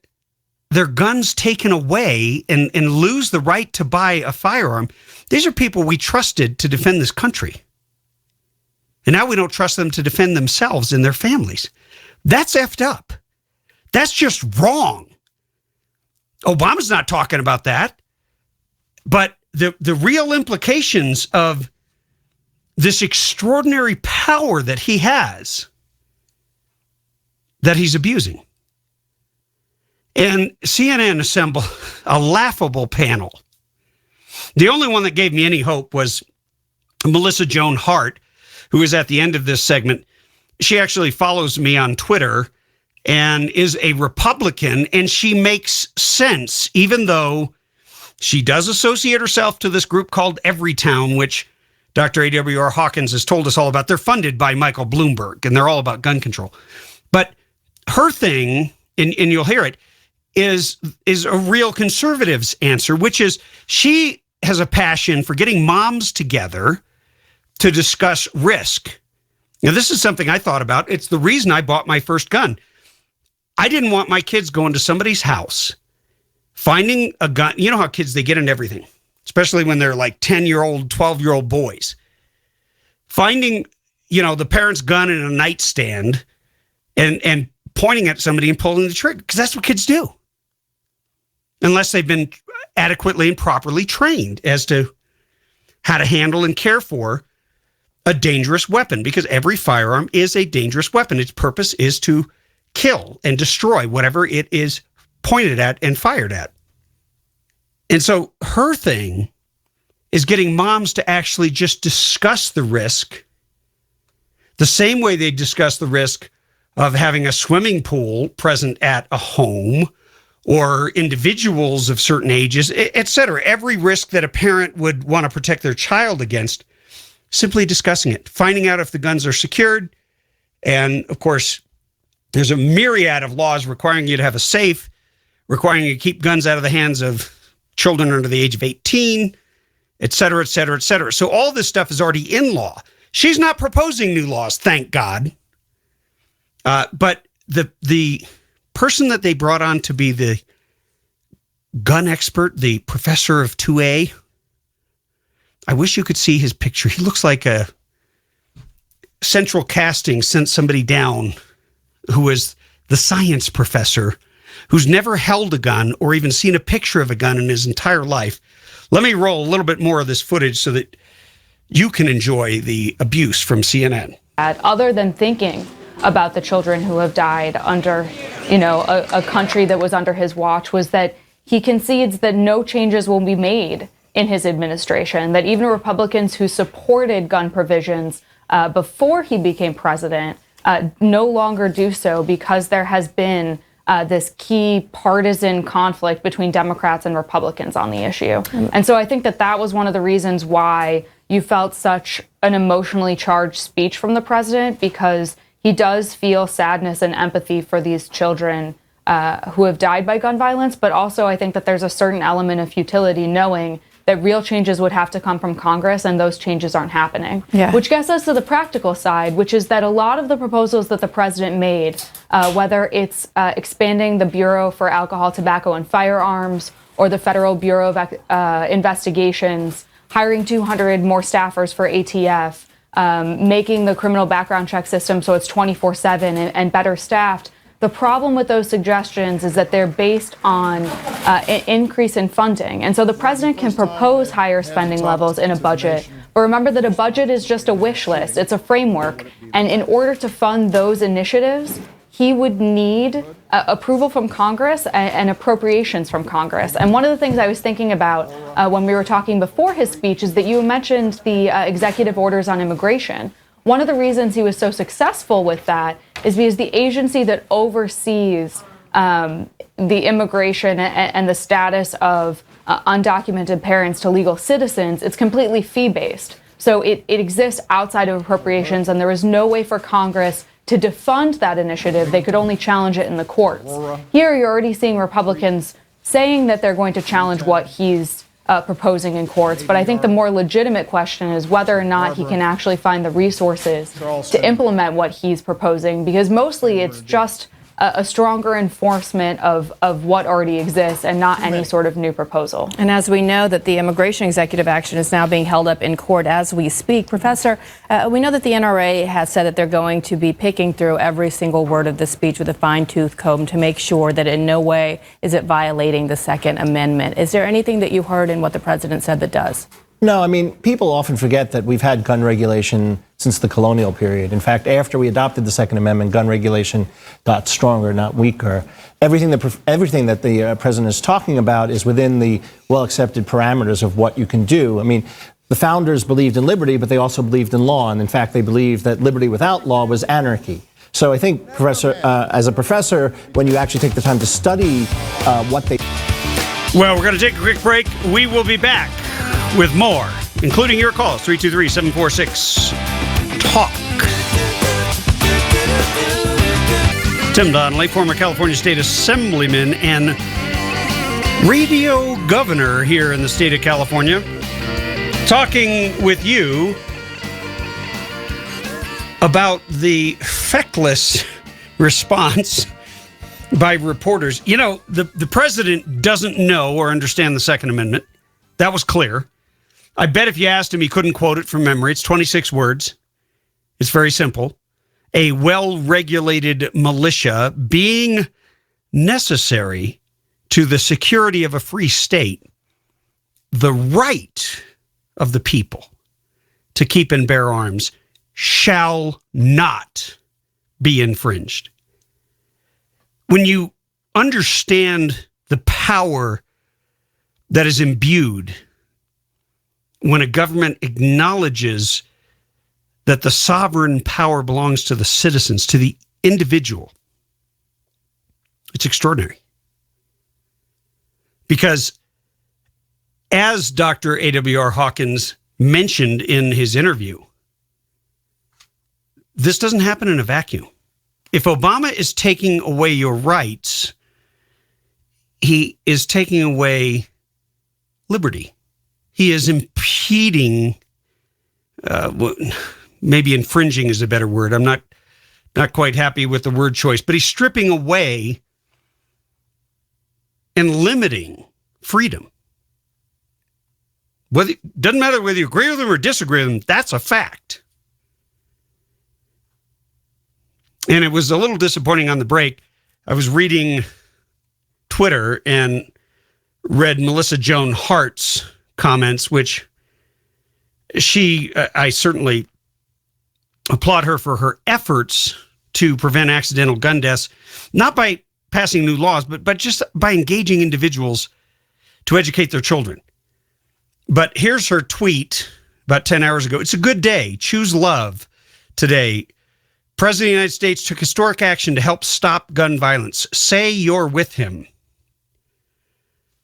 their guns taken away and lose the right to buy a firearm. These are people we trusted to defend this country. And now we don't trust them to defend themselves and their families. That's effed up. That's just wrong. Obama's not talking about that. But the real implications of this extraordinary power that he has, that he's abusing. And CNN assembled a laughable panel. The only one that gave me any hope was Melissa Joan Hart, who is at the end of this segment. She actually follows me on Twitter and is a Republican, and she makes sense, even though she does associate herself to this group called Everytown, which Dr. A.W.R. Hawkins has told us all about. They're funded by Michael Bloomberg, and they're all about gun control. But her thing, and you'll hear it, is a real conservative's answer, which is she has a passion for getting moms together to discuss risk. Now, this is something I thought about. It's the reason I bought my first gun. I didn't want my kids going to somebody's house, finding a gun. You know how kids, they get into everything, especially when they're like 10-year-old, 12-year-old boys. Finding, the parent's gun in a nightstand and pointing at somebody and pulling the trigger, because that's what kids do. Unless they've been adequately and properly trained as to how to handle and care for a dangerous weapon, because every firearm is a dangerous weapon. Its purpose is to kill and destroy whatever it is pointed at and fired at. And so her thing is getting moms to actually just discuss the risk the same way they discuss the risk of having a swimming pool present at a home, or individuals of certain ages, et cetera. Every risk that a parent would want to protect their child against, simply discussing it, finding out if the guns are secured, And of course, there's a myriad of laws requiring you to have a safe, requiring you to keep guns out of the hands of children under the age of 18, et cetera, et cetera, et cetera. So all this stuff is already in law. She's not proposing new laws, thank God. But the person that they brought on to be the gun expert, the professor of 2A, I wish you could see his picture. He looks like a Central Casting sent somebody down who was the science professor who's never held a gun or even seen a picture of a gun in his entire life. Let me roll a little bit more of this footage so that you can enjoy the abuse from CNN.
Other than thinking about the children who have died under, a country that was under his watch, was that he concedes that no changes will be made in his administration, that even Republicans who supported gun provisions before he became president no longer do so because there has been this key partisan conflict between Democrats and Republicans on the issue. And so I think that was one of the reasons why you felt such an emotionally charged speech from the president, because he does feel sadness and empathy for these children who have died by gun violence. But also I think that there's a certain element of futility knowing that real changes would have to come from Congress, and those changes aren't happening. Yeah. Which gets us to the practical side, which is that a lot of the proposals that the president made, whether it's expanding the Bureau for Alcohol, Tobacco, and Firearms, or the Federal Bureau of Investigations, hiring 200 more staffers for ATF, making the criminal background check system so it's 24/7 and better staffed. The problem with those suggestions is that they're based on an increase in funding. And so the president can propose higher spending levels in a budget. But remember that a budget is just a wish list. It's a framework. And in order to fund those initiatives, he would need approval from Congress and appropriations from Congress. And one of the things I was thinking about when we were talking before his speech is that you mentioned the executive orders on immigration. One of the reasons he was so successful with that is because the agency that oversees the immigration and the status of undocumented parents to legal citizens, it's completely fee-based. So it exists outside of appropriations, and there is no way for Congress to defund that initiative. They could only challenge it in the courts. Here, you're already seeing Republicans saying that they're going to challenge what he's proposing in courts. But I think the more legitimate question is whether or not he can actually find the resources to implement what he's proposing, because mostly it's just a stronger enforcement of what already exists and not any sort of new proposal.
And as we know that the immigration executive action is now being held up in court as we speak, Professor, we know that the NRA has said that they're going to be picking through every single word of the speech with a fine-tooth comb to make sure that in no way is it violating the Second Amendment. Is there anything that you heard in what the president said that does?
No, I mean, people often forget that we've had gun regulation since the colonial period. In fact, after we adopted the Second Amendment, gun regulation got stronger, not weaker. Everything that the president is talking about is within the well-accepted parameters of what you can do. I mean, the founders believed in liberty, but they also believed in law. And in fact, they believed that liberty without law was anarchy. So I think, Professor, as a professor, when you actually take the time to study what they...
Well, we're going to take a quick break. We will be back with more, including your calls, 323-746-TALK. Tim Donnelly, former California State Assemblyman and radio governor here in the state of California, talking with you about the feckless response by reporters. You know, the president doesn't know or understand the Second Amendment. That was clear. I bet if you asked him, he couldn't quote it from memory. It's 26 words. It's very simple. A well-regulated militia being necessary to the security of a free state, the right of the people to keep and bear arms shall not be infringed. When you understand the power that is imbued when a government acknowledges that the sovereign power belongs to the citizens, to the individual, it's extraordinary. Because as Dr. A.W.R. Hawkins mentioned in his interview, this doesn't happen in a vacuum. If Obama is taking away your rights, he is taking away liberty. He is impeding, maybe infringing is a better word. I'm not quite happy with the word choice, but he's stripping away and limiting freedom. Doesn't matter whether you agree with him or disagree with him, that's a fact. And it was a little disappointing on the break. I was reading Twitter and read Melissa Joan Hart's comments, which I certainly applaud her for her efforts to prevent accidental gun deaths, not by passing new laws, but just by engaging individuals to educate their children. But here's her tweet about 10 hours ago. It's a good day. Choose love today. President of the United States took historic action to help stop gun violence. Say you're with him.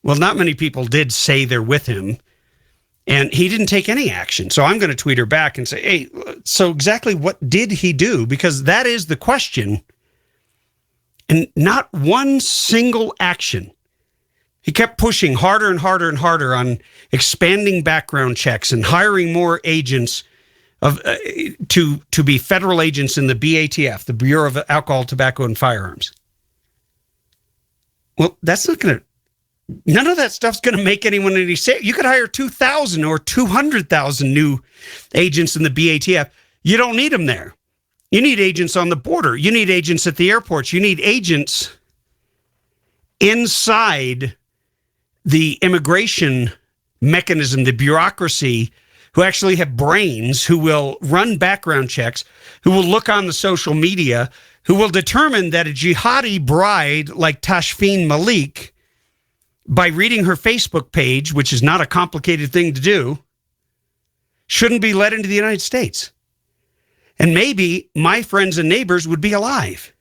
Well, not many people did say they're with him, and he didn't take any action. So I'm going to tweet her back and say, hey, so exactly what did he do? Because that is the question. And not one single action. He kept pushing harder and harder and harder on expanding background checks and hiring more agents to be federal agents in the BATF, the Bureau of Alcohol, Tobacco, and Firearms. Well, that's not going to, none of that stuff's going to make anyone any safer. You could hire 2,000 or 200,000 new agents in the BATF. You don't need them there. You need agents on the border. You need agents at the airports. You need agents inside the immigration mechanism, the bureaucracy, who actually have brains, who will run background checks, who will look on the social media, who will determine that a jihadi bride like Tashfeen Malik, by reading her Facebook page, which is not a complicated thing to do, shouldn't be let into the United States. And maybe my friends and neighbors would be alive.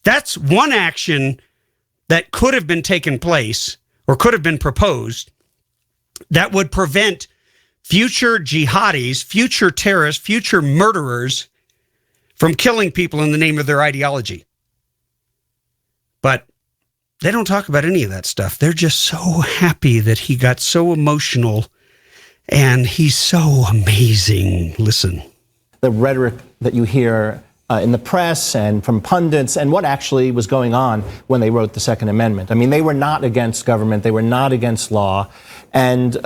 That's one action that could have been taken place or could have been proposed that would prevent future jihadis, future terrorists, future murderers from killing people in the name of their ideology. But they don't talk about any of that stuff. They're just so happy that he got so emotional and he's so amazing. Listen.
The rhetoric that you hear in the press and from pundits and what actually was going on when they wrote the Second Amendment. I mean, they were not against government. They were not against law. And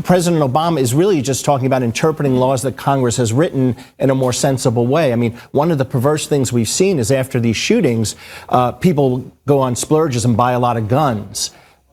President Obama is really just talking about interpreting laws that Congress has written in a more sensible way. I mean, one of the perverse things we've seen is after these shootings, people go on splurges and buy a lot of guns.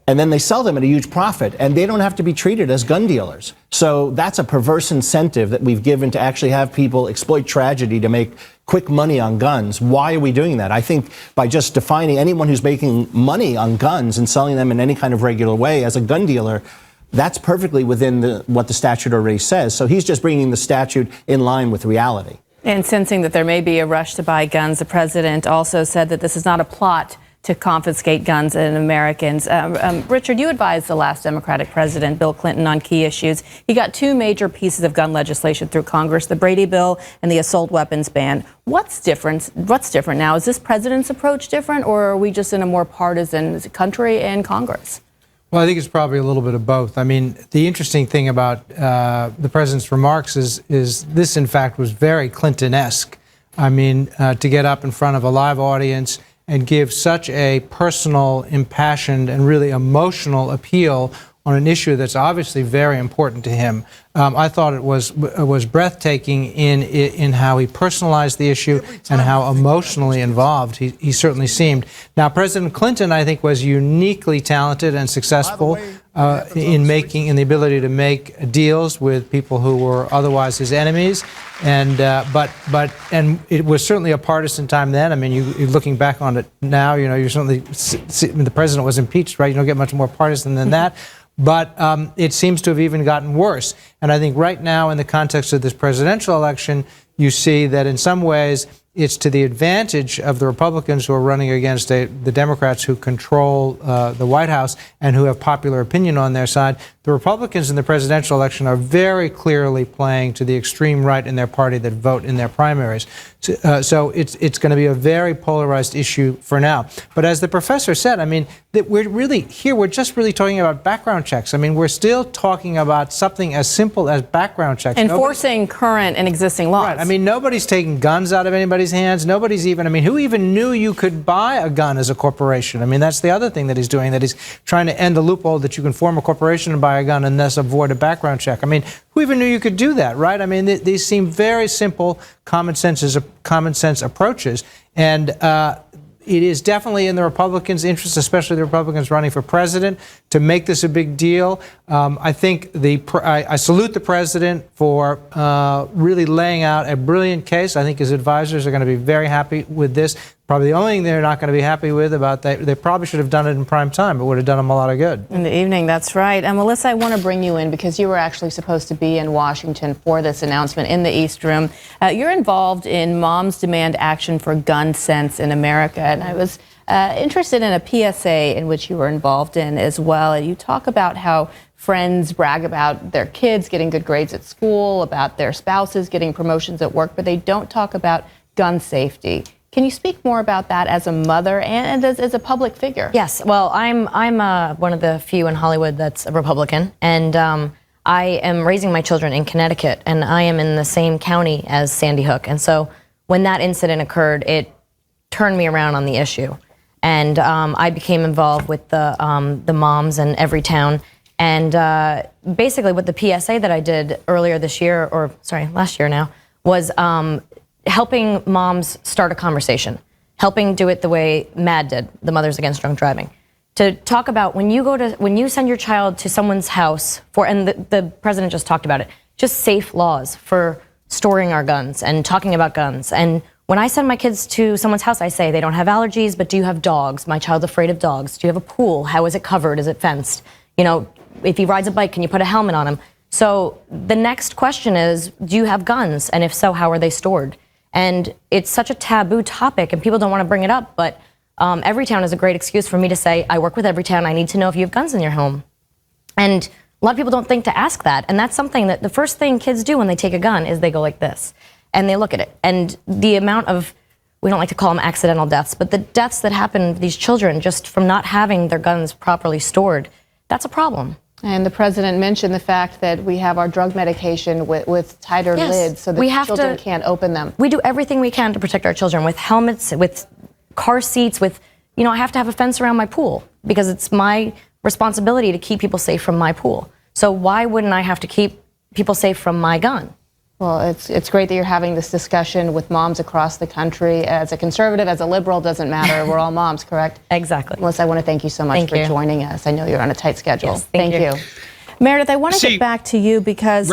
And then they sell them at a huge profit, and they don't have to be treated as gun dealers. So that's a perverse incentive that we've given to actually have people exploit tragedy to make quick money on guns. Why are we doing that? I think by just defining anyone who's making money on guns and selling them in any kind of regular way as a gun dealer, that's perfectly within what the statute already says. So he's just bringing the statute in line with reality.
And sensing that there may be a rush to buy guns, the president also said that this is not a plot to confiscate guns and Americans. Richard, you advised the last Democratic president, Bill Clinton, on key issues. He got two major pieces of gun legislation through Congress, the Brady bill and the assault weapons ban. What's different now? Is this president's approach different, or are we just in a more partisan country and Congress?
Well, I think it's probably a little bit of both. I mean, the interesting thing about the president's remarks is this, in fact, was very Clinton-esque. I mean, to get up in front of a live audience and give such a personal, impassioned, and really emotional appeal on an issue that's obviously very important to him. I thought it was breathtaking in how he personalized the issue and how emotionally involved he certainly seemed. Now, President Clinton, I think, was uniquely talented and successful in the ability to make deals with people who were otherwise his enemies. And but it was certainly a partisan time then. I mean, you're looking back on it now, you know, you're certainly the president was impeached, right? You don't get much more partisan than that. But it seems to have even gotten worse. And I think right now, in the context of this presidential election, you see that in some ways it's to the advantage of the Republicans who are running against the Democrats who control the White House and who have popular opinion on their side. The Republicans in the presidential election are very clearly playing to the extreme right in their party that vote in their primaries. So it's going to be a very polarized issue for now. But as the professor said, I mean, that we're just really talking about background checks. I mean, we're still talking about something as simple as background checks.
Enforcing current and existing laws.
Right. I mean, nobody's taking guns out of anybody's hands. Nobody's even, I mean, who even knew you could buy a gun as a corporation? I mean, that's the other thing that he's doing, that he's trying to end the loophole that you can form a corporation and buy a gun and thus avoid a background check. I mean, who even knew you could do that, right? I mean, these seem very simple common sense approaches. And it is definitely in the Republicans' interest, especially the Republicans running for president, to make this a big deal. I think I salute the president for really laying out a brilliant case. I think his advisors are going to be very happy with this. Probably the only thing they're not going to be happy with about that, they probably should have done it in prime time. It would have done them a lot of good.
In the evening, that's right. And Melissa, I want to bring you in because you were actually supposed to be in Washington for this announcement in the East Room. You're involved in Moms Demand Action for Gun Sense in America, and I was interested in a PSA in which you were involved in as well. And you talk about how friends brag about their kids getting good grades at school, about their spouses getting promotions at work, but they don't talk about gun safety. Can you speak more about that as a mother and as a public figure?
Yes. Well, I'm one of the few in Hollywood that's a Republican, and I am raising my children in Connecticut, and I am in the same county as Sandy Hook. And so when that incident occurred, it turned me around on the issue, and I became involved with the moms in every town. And basically, what the PSA that I did earlier this year, or sorry, last year now, was helping moms start a conversation, helping do it the way MAD did, the Mothers Against Drunk Driving, to talk about when you send your child to someone's house and the president just talked about it, just safe laws for storing our guns and talking about guns. And when I send my kids to someone's house, I say they don't have allergies, but do you have dogs? My child's afraid of dogs. Do you have a pool? How is it covered? Is it fenced? You know, if he rides a bike, can you put a helmet on him? So the next question is, do you have guns? And if so, how are they stored? And it's such a taboo topic, and people don't want to bring it up, but Everytown is a great excuse for me to say, I work with Everytown, I need to know if you have guns in your home. And a lot of people don't think to ask that, and that's something that the first thing kids do when they take a gun is they go like this, and they look at it. And the amount of, we don't like to call them accidental deaths, but the deaths that happen to these children just from not having their guns properly stored, that's a problem.
And the president mentioned the fact that we have our drug medication with tighter lids so that children can't open them.
We do everything we can to protect our children with helmets, with car seats, with, you know, I have to have a fence around my pool because it's my responsibility to keep people safe from my pool. So why wouldn't I have to keep people safe from my gun?
Well, it's great that you're having this discussion with moms across the country. As a conservative, as a liberal, doesn't matter. We're all moms, correct?
Exactly.
Melissa, I want to thank you so much for joining us. I know you're on a tight schedule.
Yes, thank you.
Meredith, I want to get back to you because...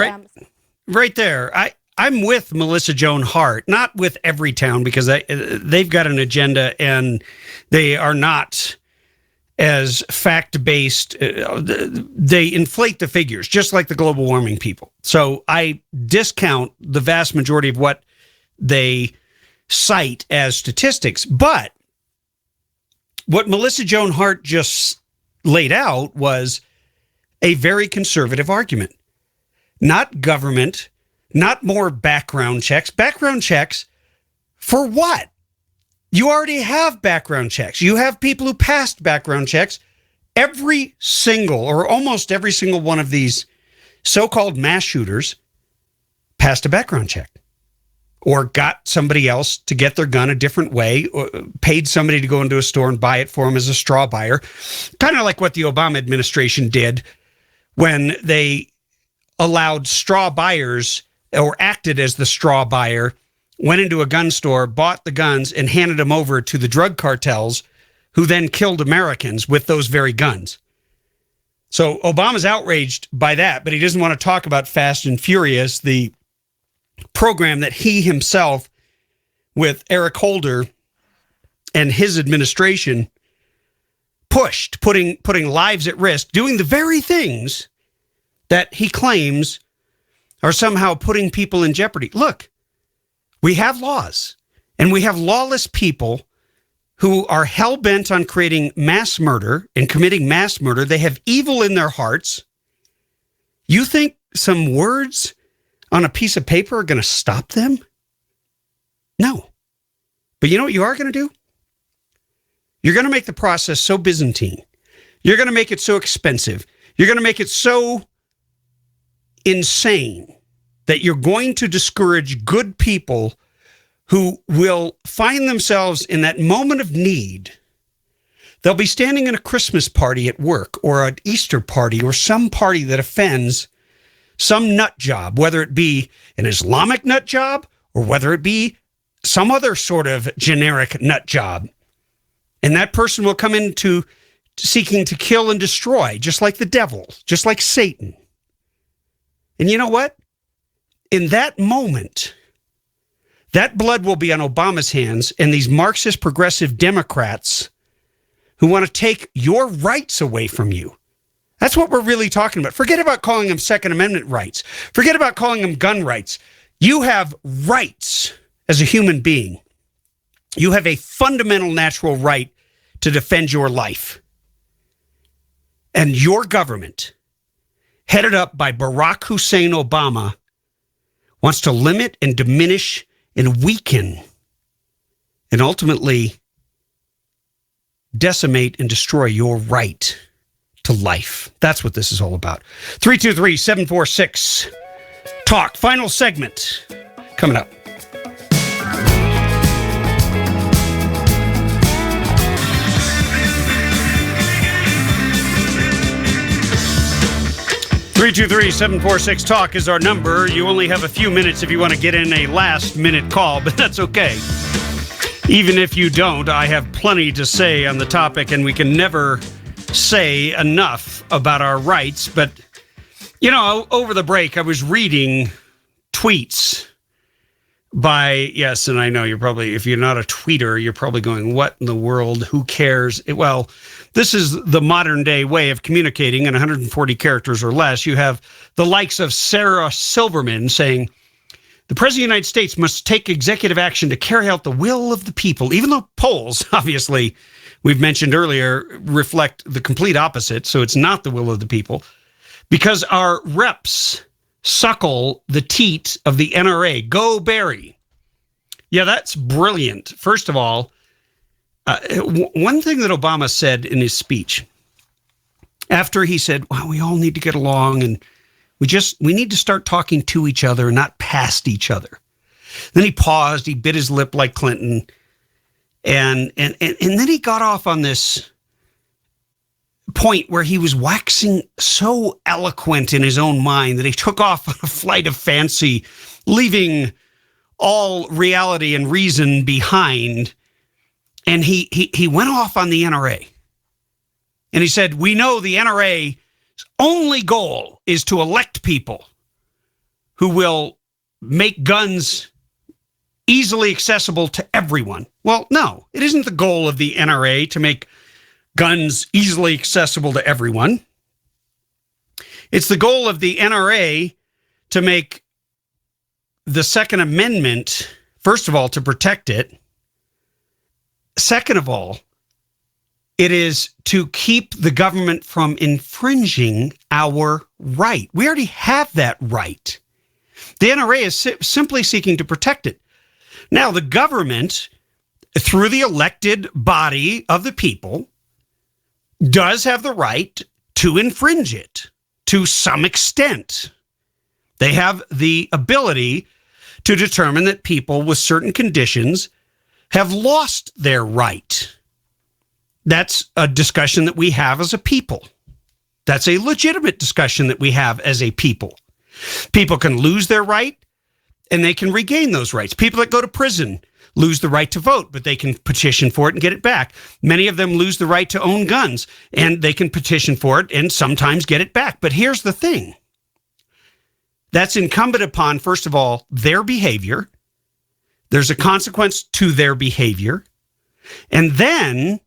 Right there. I'm with Melissa Joan Hart, not with Everytown, because they've got an agenda and they are not as fact-based. They inflate the figures, just like the global warming people. So I discount the vast majority of what they cite as statistics. But what Melissa Joan Hart just laid out was a very conservative argument. Not government, not more background checks. Background checks for what? You already have background checks. You have people who passed background checks. Every single, or almost every single one of these so-called mass shooters passed a background check or got somebody else to get their gun a different way, or paid somebody to go into a store and buy it for them as a straw buyer. Kind of like what the Obama administration did when they allowed straw buyers, or acted as the straw buyer, went into a gun store, bought the guns, and handed them over to the drug cartels, who then killed Americans with those very guns. So Obama's outraged by that, but he doesn't want to talk about Fast and Furious, the program that he himself, with Eric Holder and his administration, pushed, putting lives at risk, doing the very things that he claims are somehow putting people in jeopardy. Look, we have laws, and we have lawless people who are hell-bent on creating mass murder and committing mass murder. They have evil in their hearts, You think some words on a piece of paper are going to stop them? No. But you know what you are going to do? You're going to make the process so Byzantine. You're going to make it so expensive. You're going to make it so insane that you're going to discourage good people who will find themselves in that moment of need. They'll be standing in a Christmas party at work or an Easter party or some party that offends some nut job, whether it be an Islamic nut job or whether it be some other sort of generic nut job. And that person will come into seeking to kill and destroy, just like the devil, just like Satan. And you know what? In that moment, that blood will be on Obama's hands, and these Marxist progressive Democrats who want to take your rights away from you. That's what we're really talking about. Forget about calling them Second Amendment rights. Forget about calling them gun rights. You have rights as a human being. You have a fundamental natural right to defend your life. And your government, headed up by Barack Hussein Obama, wants to limit and diminish and weaken and ultimately decimate and destroy your right to life. That's what this is all about. 323-746-TALK. Final segment coming up. (323-746-TALK) is our number. You only have a few minutes if you want to get in a last-minute call, but that's okay. Even if you don't, I have plenty to say on the topic, and we can never say enough about our rights. But, you know, over the break, I was reading tweets by, yes, and I know you're probably, if you're not a tweeter, you're probably going, what in the world? Who cares? Well, this is the modern day way of communicating in 140 characters or less. You have the likes of Sarah Silverman saying, the President of the United States must take executive action to carry out the will of the people, even though polls, obviously, we've mentioned earlier, reflect the complete opposite. So it's not the will of the people, because our reps suckle the teat of the NRA. Go Barry. Yeah, that's brilliant. First of all, one thing that Obama said in his speech, after he said, well, we all need to get along and we need to start talking to each other and not past each other. Then he paused, he bit his lip like Clinton, and then he got off on this point where he was waxing so eloquent in his own mind that he took off on a flight of fancy, leaving all reality and reason behind. And he went off on the NRA. And he said, we know the NRA's only goal is to elect people who will make guns easily accessible to everyone. Well, no, it isn't the goal of the NRA to make guns easily accessible to everyone. It's the goal of the NRA to make the Second Amendment, first of all, to protect it. Second of all, it is to keep the government from infringing our right. We already have that right. The NRA is simply seeking to protect it. Now, the government, through the elected body of the people, does have the right to infringe it to some extent. They have the ability to determine that people with certain conditions have lost their right. That's a discussion that we have as a people. That's a legitimate discussion that we have as a people. People can lose their right and they can regain those rights. People that go to prison lose the right to vote, but they can petition for it and get it back. Many of them lose the right to own guns and they can petition for it and sometimes get it back. But here's the thing. That's incumbent upon, first of all, their behavior. There's a consequence to their behavior. And then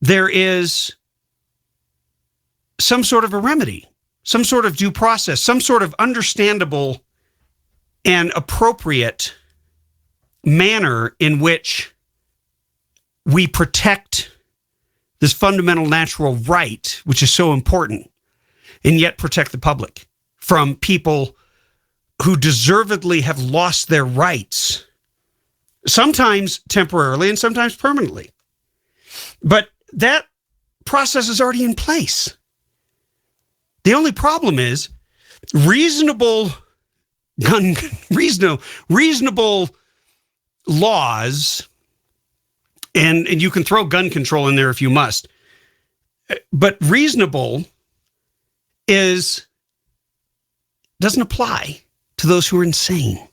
there is some sort of a remedy, some sort of due process, some sort of understandable and appropriate manner in which we protect this fundamental natural right, which is so important, and yet protect the public. from people who deservedly have lost their rights, sometimes temporarily and sometimes permanently. But that process is already in place. The only problem is reasonable laws, and you can throw gun control in there if you must, but reasonable doesn't apply to those who are insane.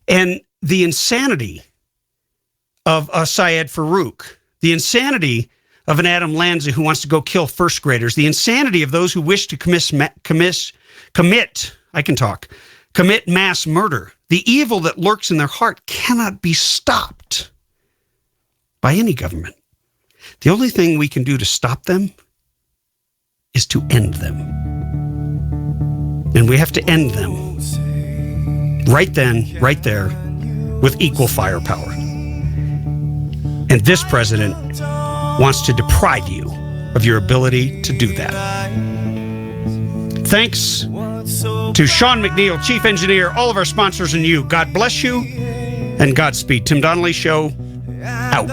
And the insanity of a Syed Farouk, the insanity of an Adam Lanza who wants to go kill first graders, the insanity of those who wish to commit mass murder, the evil that lurks in their heart cannot be stopped by any government. The only thing we can do to stop them is to end them. And we have to end them right then, right there, with equal firepower. And this president wants to deprive you of your ability to do that. Thanks to Sean McNeil, Chief Engineer, all of our sponsors, and you. God bless you and Godspeed. Tim Donnelly Show, out.